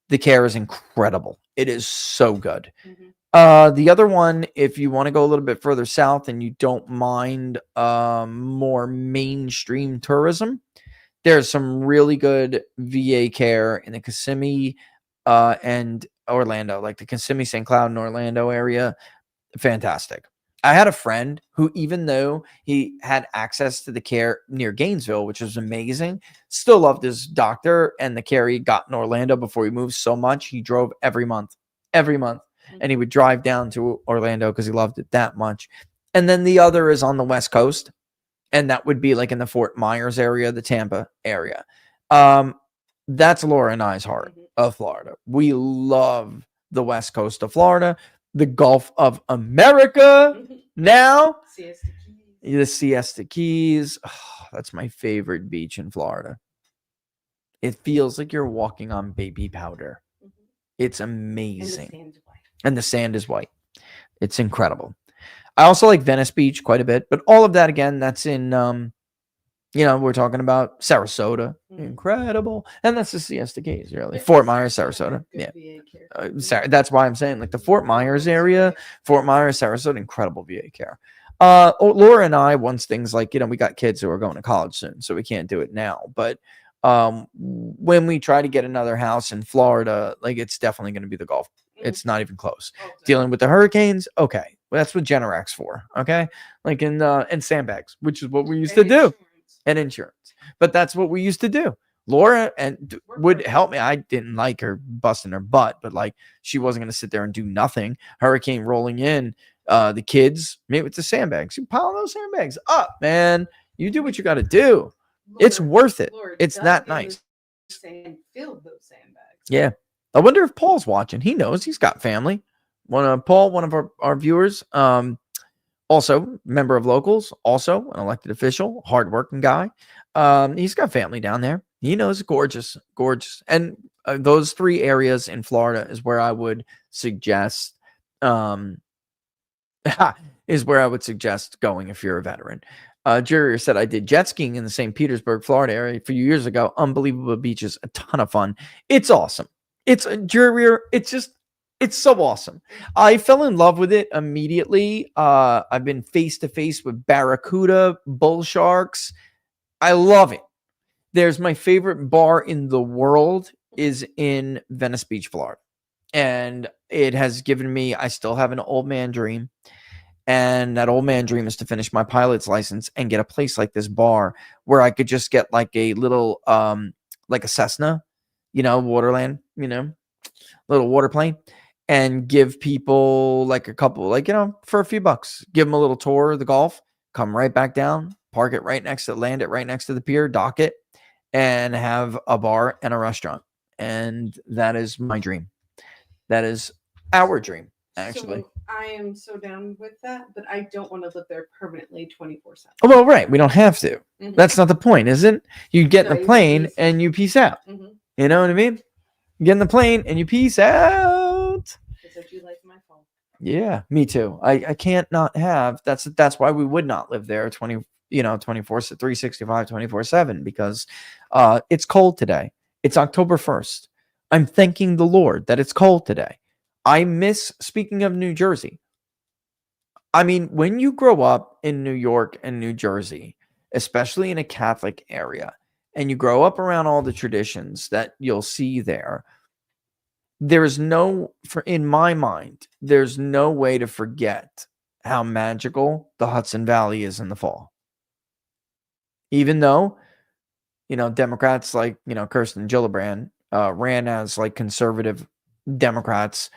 The care is incredible. It is so good. Mhm. The other one, if you want to go a little bit further south and you don't mind more mainstream tourism, there's some really good VA care in the Kissimmee and Orlando, like the Kissimmee, St. Cloud, and Orlando area. Fantastic. I had a friend who, even though he had access to the care near Gainesville, which was amazing, still loved his doctor and the care he got in Orlando before he moved so much. He drove every month. And he would drive down to Orlando because he loved it that much. And then the other is on the West Coast, and that would be like in the Fort Myers area, the Tampa area. That's Laura and I's heart of Florida. We love the West Coast of Florida, the Gulf of America. Now, Siesta Keys. the Siesta Keys. Oh, that's my favorite beach in Florida. It feels like you're walking on baby powder. Mhm. It's And the amazing. sand's white. And the sand is white. It's incredible. I also like Venice Beach quite a bit, but all of that, again, that's in, we're talking about Sarasota. Mhm. Incredible. And that's the Siesta Keys, really. But Fort Myers, Sarasota Sarasota. had good Yeah. VA care. That's why I'm saying, like, the Fort Myers area, Fort Myers, Sarasota, incredible VA care. Laura and I, once things like, we got kids who are going to college soon, so we can't do it now. But when we try to get another house in Florida, like, it's definitely going to be the Gulf. It's not even close. Dealing with the hurricanes, okay. Well, that's what Generac's for, okay? Like and sandbags, which is what we used to do. And insurance. But that's what we used to do. Laura would help me. I didn't like her busting her butt, but like, she wasn't going to sit there and do nothing. Hurricane rolling in, the kids, maybe with the sandbags. You pile those sandbags up, man. You do what you got to do. It's worth it. It's that nice. And filled those sandbags. Yeah. I wonder if Paul's watching. He knows he's got family. Paul, one of our viewers, also member of Locals, also an elected official, hardworking guy. He's got family down there. He knows, gorgeous. And those three areas in Florida is where I would suggest going if you're a veteran. Jerry said, I did jet skiing in the St. Petersburg, Florida area a few years ago. Unbelievable beaches, a ton of fun. It's awesome. It's so awesome. I fell in love with it immediately. I've been face to face with barracuda, bull sharks. I love it. There's my favorite bar in the world is in Venice Beach, Florida. And it has given me, I still have an old man dream. And that old man dream is to finish my pilot's license and get a place like this bar where I could just get like a little, like a Cessna, Waterland, little water plane, and give people like a couple, like, for a few bucks, give them a little tour of the Gulf, come right back down, land it right next to the pier, dock it, and have a bar and a restaurant. And that is my dream. That is our dream, actually. So I am so down with that, but I don't want to live there permanently 24/7. Well, right. We don't have to. Mhm. That's not the point, is it? You get in the plane and you peace out. Mhm. You know what I mean? You get in the plane and you peace out. Because I do like my phone. Yeah, me too. I can't not have. That's why we would not live there 24 365 24/7, because it's cold today. It's October 1st. I'm thanking the Lord that it's cold today. I miss, speaking of New Jersey. I mean, when you grow up in New York and New Jersey, especially in a Catholic area, and you grow up around all the traditions that you'll see there, there is no, for in my mind, there's no way to forget how magical the Hudson Valley is in the fall. Even though, Democrats like, Kirsten Gillibrand ran as like conservative Democrats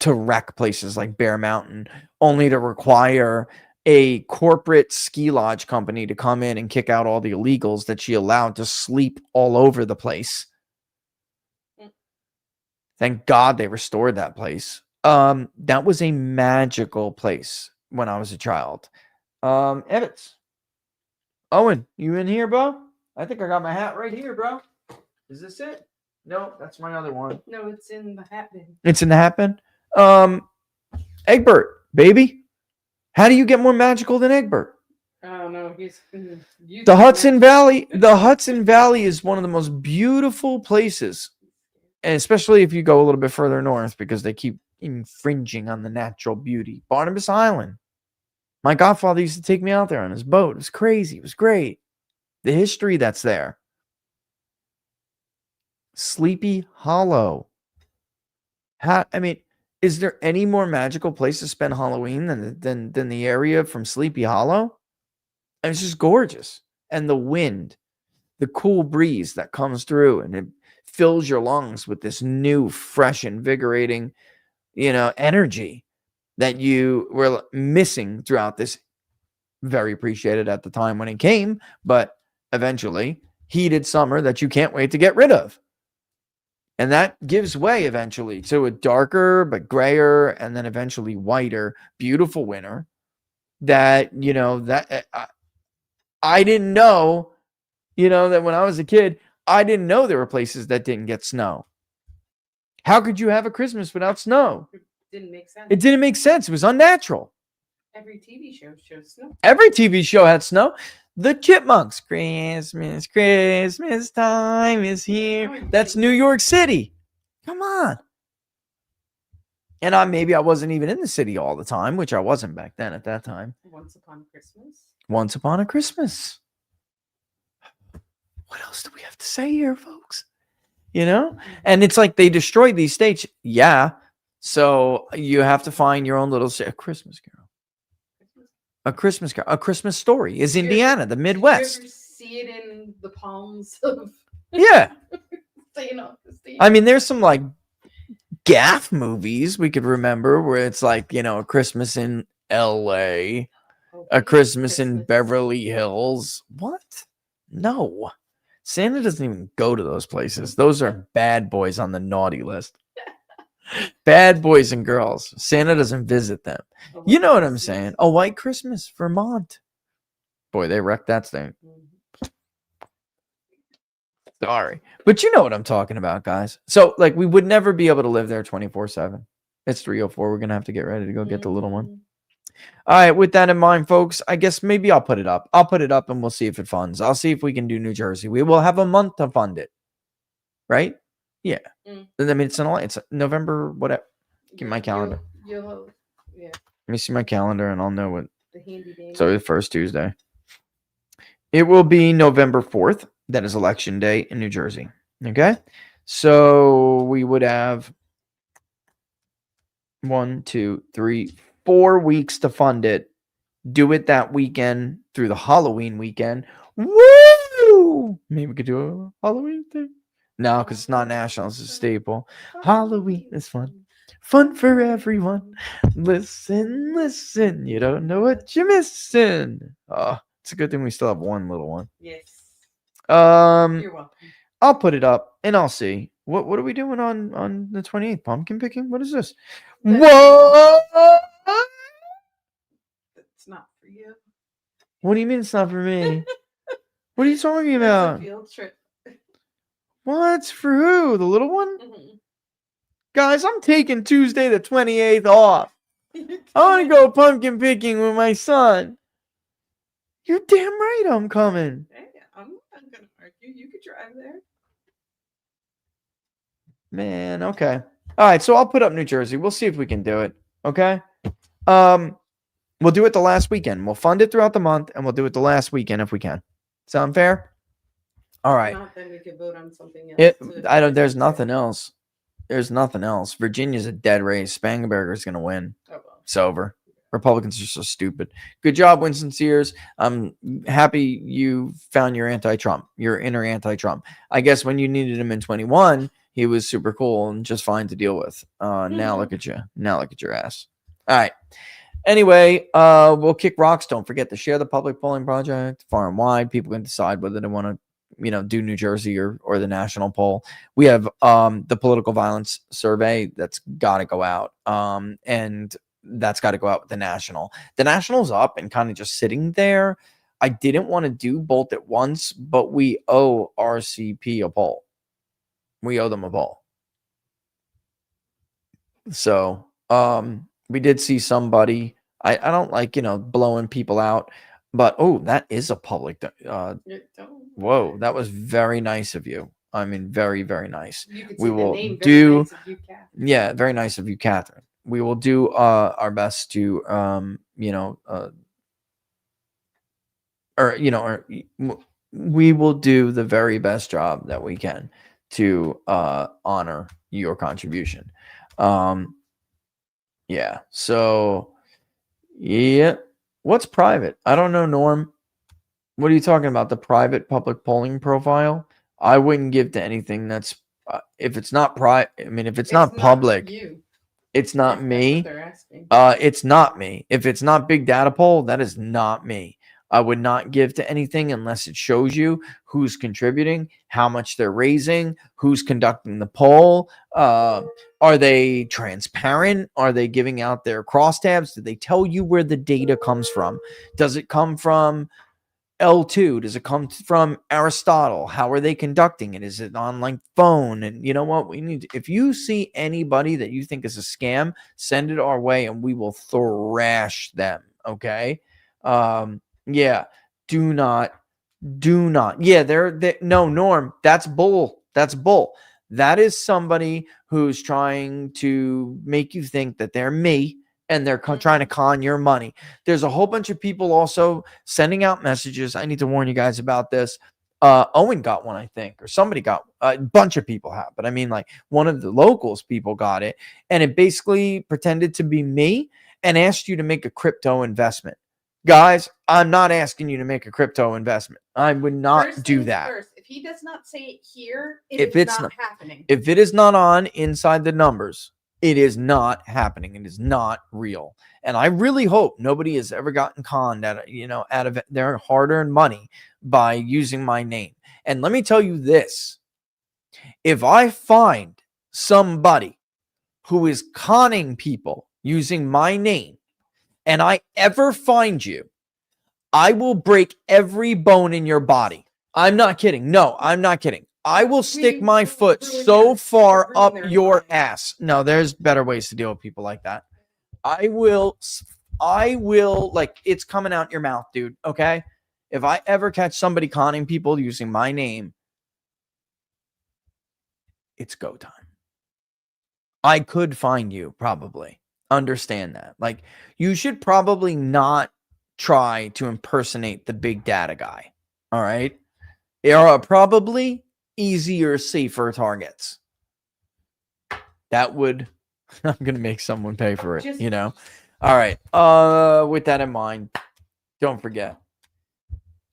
to wreck places like Bear Mountain, only to require a corporate ski lodge company to come in and kick out all the illegals that she allowed to sleep all over the place. Thank God they restored that place. That was a magical place when I was a child. Ebbets. Owen, you in here, bro? I think I got my hat right here, bro. Is this it? No, that's my other one. No, it's in the hat bin. It's in the hat bin? Egbert, baby. How do you get more magical than Egbert? I don't know. The Hudson Valley. The Hudson Valley is one of the most beautiful places, and especially if you go a little bit further north, because they keep infringing on the natural beauty. Barnabas Island. My godfather used to take me out there on his boat. It was crazy. It was great. The history that's there. Sleepy Hollow. Is there any more magical place to spend Halloween than the area from Sleepy Hollow? And it's just gorgeous. And the wind, the cool breeze that comes through, and it fills your lungs with this new, fresh, invigorating, energy that you were missing throughout this very appreciated at the time when it came, but eventually heated summer that you can't wait to get rid of. And that gives way eventually to a darker but grayer and then eventually whiter, beautiful winter that, I didn't know, that when I was a kid, I didn't know there were places that didn't get snow. How could you have a Christmas without snow? It didn't make sense. It didn't make sense. It was unnatural. Every TV show shows snow. Every TV show had snow. The Chipmunks. Christmas time is here. Oh, That's New York City. Come on. And maybe I wasn't even in the city all the time, which I wasn't back then at that time. Once Upon Christmas. Once Upon a Christmas. What else do we have to say here, folks? And it's like they destroyed these states. Yeah. So you have to find your own little Christmas Carol. A Christmas Carol. A Christmas Story is Indiana, the Midwest. Did you ever see it in the palms of? Yeah. I mean, there's some like gaff movies we could remember where it's like, a Christmas in LA, a Christmas in Beverly Hills. What? No. Santa doesn't even go to those places. Those are bad boys on the naughty list. Bad boys and girls. Santa doesn't visit them. You know what I'm saying? A White Christmas, Vermont. Boy, they wrecked that thing. Sorry. But you know what I'm talking about, guys. So, like, we would never be able to live there 24/7. It's 3:04. We're going to have to get ready to go get the little one. All right. With that in mind, folks, I guess maybe I'll put it up. I'll put it up and we'll see if it funds. I'll see if we can do New Jersey. We will have a month to fund it. Right? Yeah. I mean, it's November, whatever. Give me my calendar. Yeah. Let me see my calendar and I'll know what. The handy dandy. So the first Tuesday. It will be November 4th. That is election day in New Jersey. Okay. So we would have 1, 2, 3, 4 weeks to fund it. Do it that weekend through the Halloween weekend. Woo! Maybe we could do a Halloween thing. No, because it's not national. It's a staple. Halloween is fun. Fun for everyone. Listen, listen. You don't know what you're missing. Oh, it's a good thing we still have one little one. Yes. You're welcome. I'll put it up and I'll see. What are we doing on the 28th? Pumpkin picking? What is this? What? It's not for you. What do you mean it's not for me? What are you talking about? It's a field trip. What's for who? The little one? Mm-hmm. Guys, I'm taking Tuesday the 28th off. I want to go pumpkin picking with my son. You're damn right I'm coming. Hey, I'm not going to argue. You could drive there. Man, okay. All right, so I'll put up New Jersey. We'll see if we can do it. Okay? We'll do it the last weekend. We'll fund it throughout the month, and we'll do it the last weekend if we can. Sound fair? All right. Not, then we could vote on something else. There's nothing else. There's nothing else. Virginia's a dead race. Spangenberger's going to win. Oh, well. It's over. Republicans are so stupid. Good job, Winston Sears. I'm happy you found your anti-Trump, your inner anti-Trump. I guess when you needed him in 21, he was super cool and just fine to deal with. Now look at you. Now look at your ass. All right. Anyway, we'll kick rocks. Don't forget to share the public polling project far and wide. People can decide whether they want to, do New Jersey or the national poll. We have the political violence survey that's got to go out. And that's got to go out with the national. The national's up and kind of just sitting there. I didn't want to do both at once, but we owe RCP a poll. We owe them a poll. So we did see somebody. I don't like, blowing people out, but that is a public. Whoa, that was very nice of you. I mean, very, very nice. We will do. Nice of you, yeah, very nice of you, Catherine. We will do our best to, we will do the very best job that we can to honor your contribution. Yeah. So, yeah. What's private? I don't know, Norm. What are you talking about? The private public polling profile? I wouldn't give to anything that's if it's not private. I mean, if it's not public, it's not me. It's not me. If it's not big data poll, that is not me. I would not give to anything unless it shows you who's contributing, how much they're raising, who's conducting the poll. Are they transparent? Are they giving out their crosstabs? Do they tell you where the data comes from? Does it come from L2? Does it come from Aristotle? How are they conducting it? Is it on like phone? And you know what? We need to, if you see anybody that you think is a scam, send it our way and we will thrash them. Okay. Yeah. Do not. Yeah. No, Norm. That's bull. That's bull. That is somebody who's trying to make you think that they're me and they're trying to con your money. There's a whole bunch of people also sending out messages. I need to warn you guys about this. Owen got one, I think, or somebody got a bunch of people have, but I mean, like one of the locals people got it, and it basically pretended to be me and asked you to make a crypto investment. Guys, I'm not asking you to make a crypto investment. I would not do that. First, if he does not say it here, it's not happening. If it is not on inside the numbers, it is not happening. It is not real. And I really hope nobody has ever gotten conned out of their hard-earned money by using my name. And let me tell you this. If I find somebody who is conning people using my name, and I ever find you, I will break every bone in your body. I'm not kidding. No, I'm not kidding. I will stick my foot so far up your ass. No, there's better ways to deal with people like that. I will, like, it's coming out your mouth, dude. Okay? If I ever catch somebody conning people using my name, it's go time. I could find you, probably. Understand that. Like, you should probably not try to impersonate the big data guy. All right? There are probably easier, safer targets. That would, I'm going to make someone pay for it, All right. With that in mind, don't forget,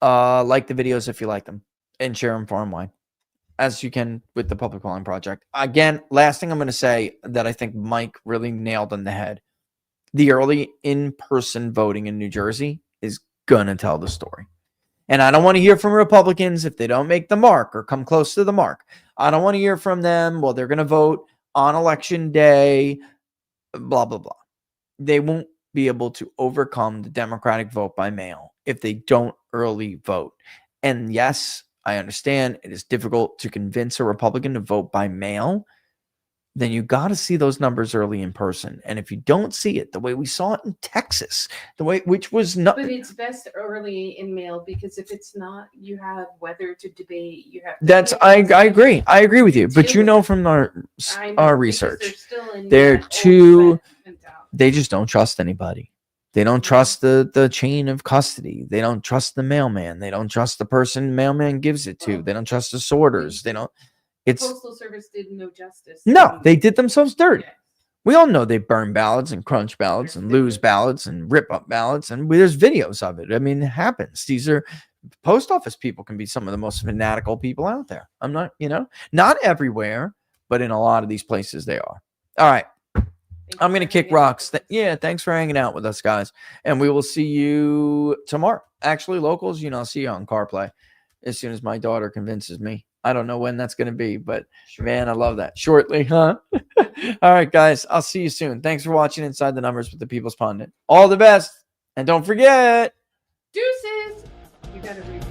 like the videos if you like them and share them far and wide as you can with the public polling project. Again, last thing I'm going to say that I think Mike really nailed on the head. The early in-person voting in New Jersey is going to tell the story. And I don't want to hear from Republicans if they don't make the mark or come close to the mark. I don't want to hear from them, well, they're going to vote on election day, blah, blah, blah. They won't be able to overcome the Democratic vote by mail if they don't early vote. And yes, I understand it is difficult to convince a Republican to vote by mail. Then you got to see those numbers early in person. And if you don't see it the way we saw it in Texas, which was not. But it's best early in mail because if it's not, you have weather to debate. You have. I agree. I agree with you. But from our research, they're too. They just don't trust anybody. They don't trust the chain of custody. They don't trust the mailman. They don't trust the person the mailman gives it to. They don't trust the sorters. They don't. It's Postal Service did no justice. no, they did themselves dirty. Yeah. We all know they burn ballots and crunch ballots and lose ballots and rip up ballots, and there's videos of it. I mean, it happens. These are post office people can be some of the most fanatical people out there. I'm not, not everywhere, but in a lot of these places they are. All right. I'm going to kick rocks. Thanks for hanging out with us, guys. And we will see you tomorrow. Actually, locals, I'll see you on CarPlay as soon as my daughter convinces me. I don't know when that's going to be, but man, I love that. Shortly, huh? All right, guys. I'll see you soon. Thanks for watching Inside the Numbers with the People's Pundit. All the best. And don't forget. Deuces. You got to read.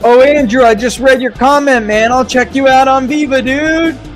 Oh, Andrew, I just read your comment, man. I'll check you out on Viva, dude.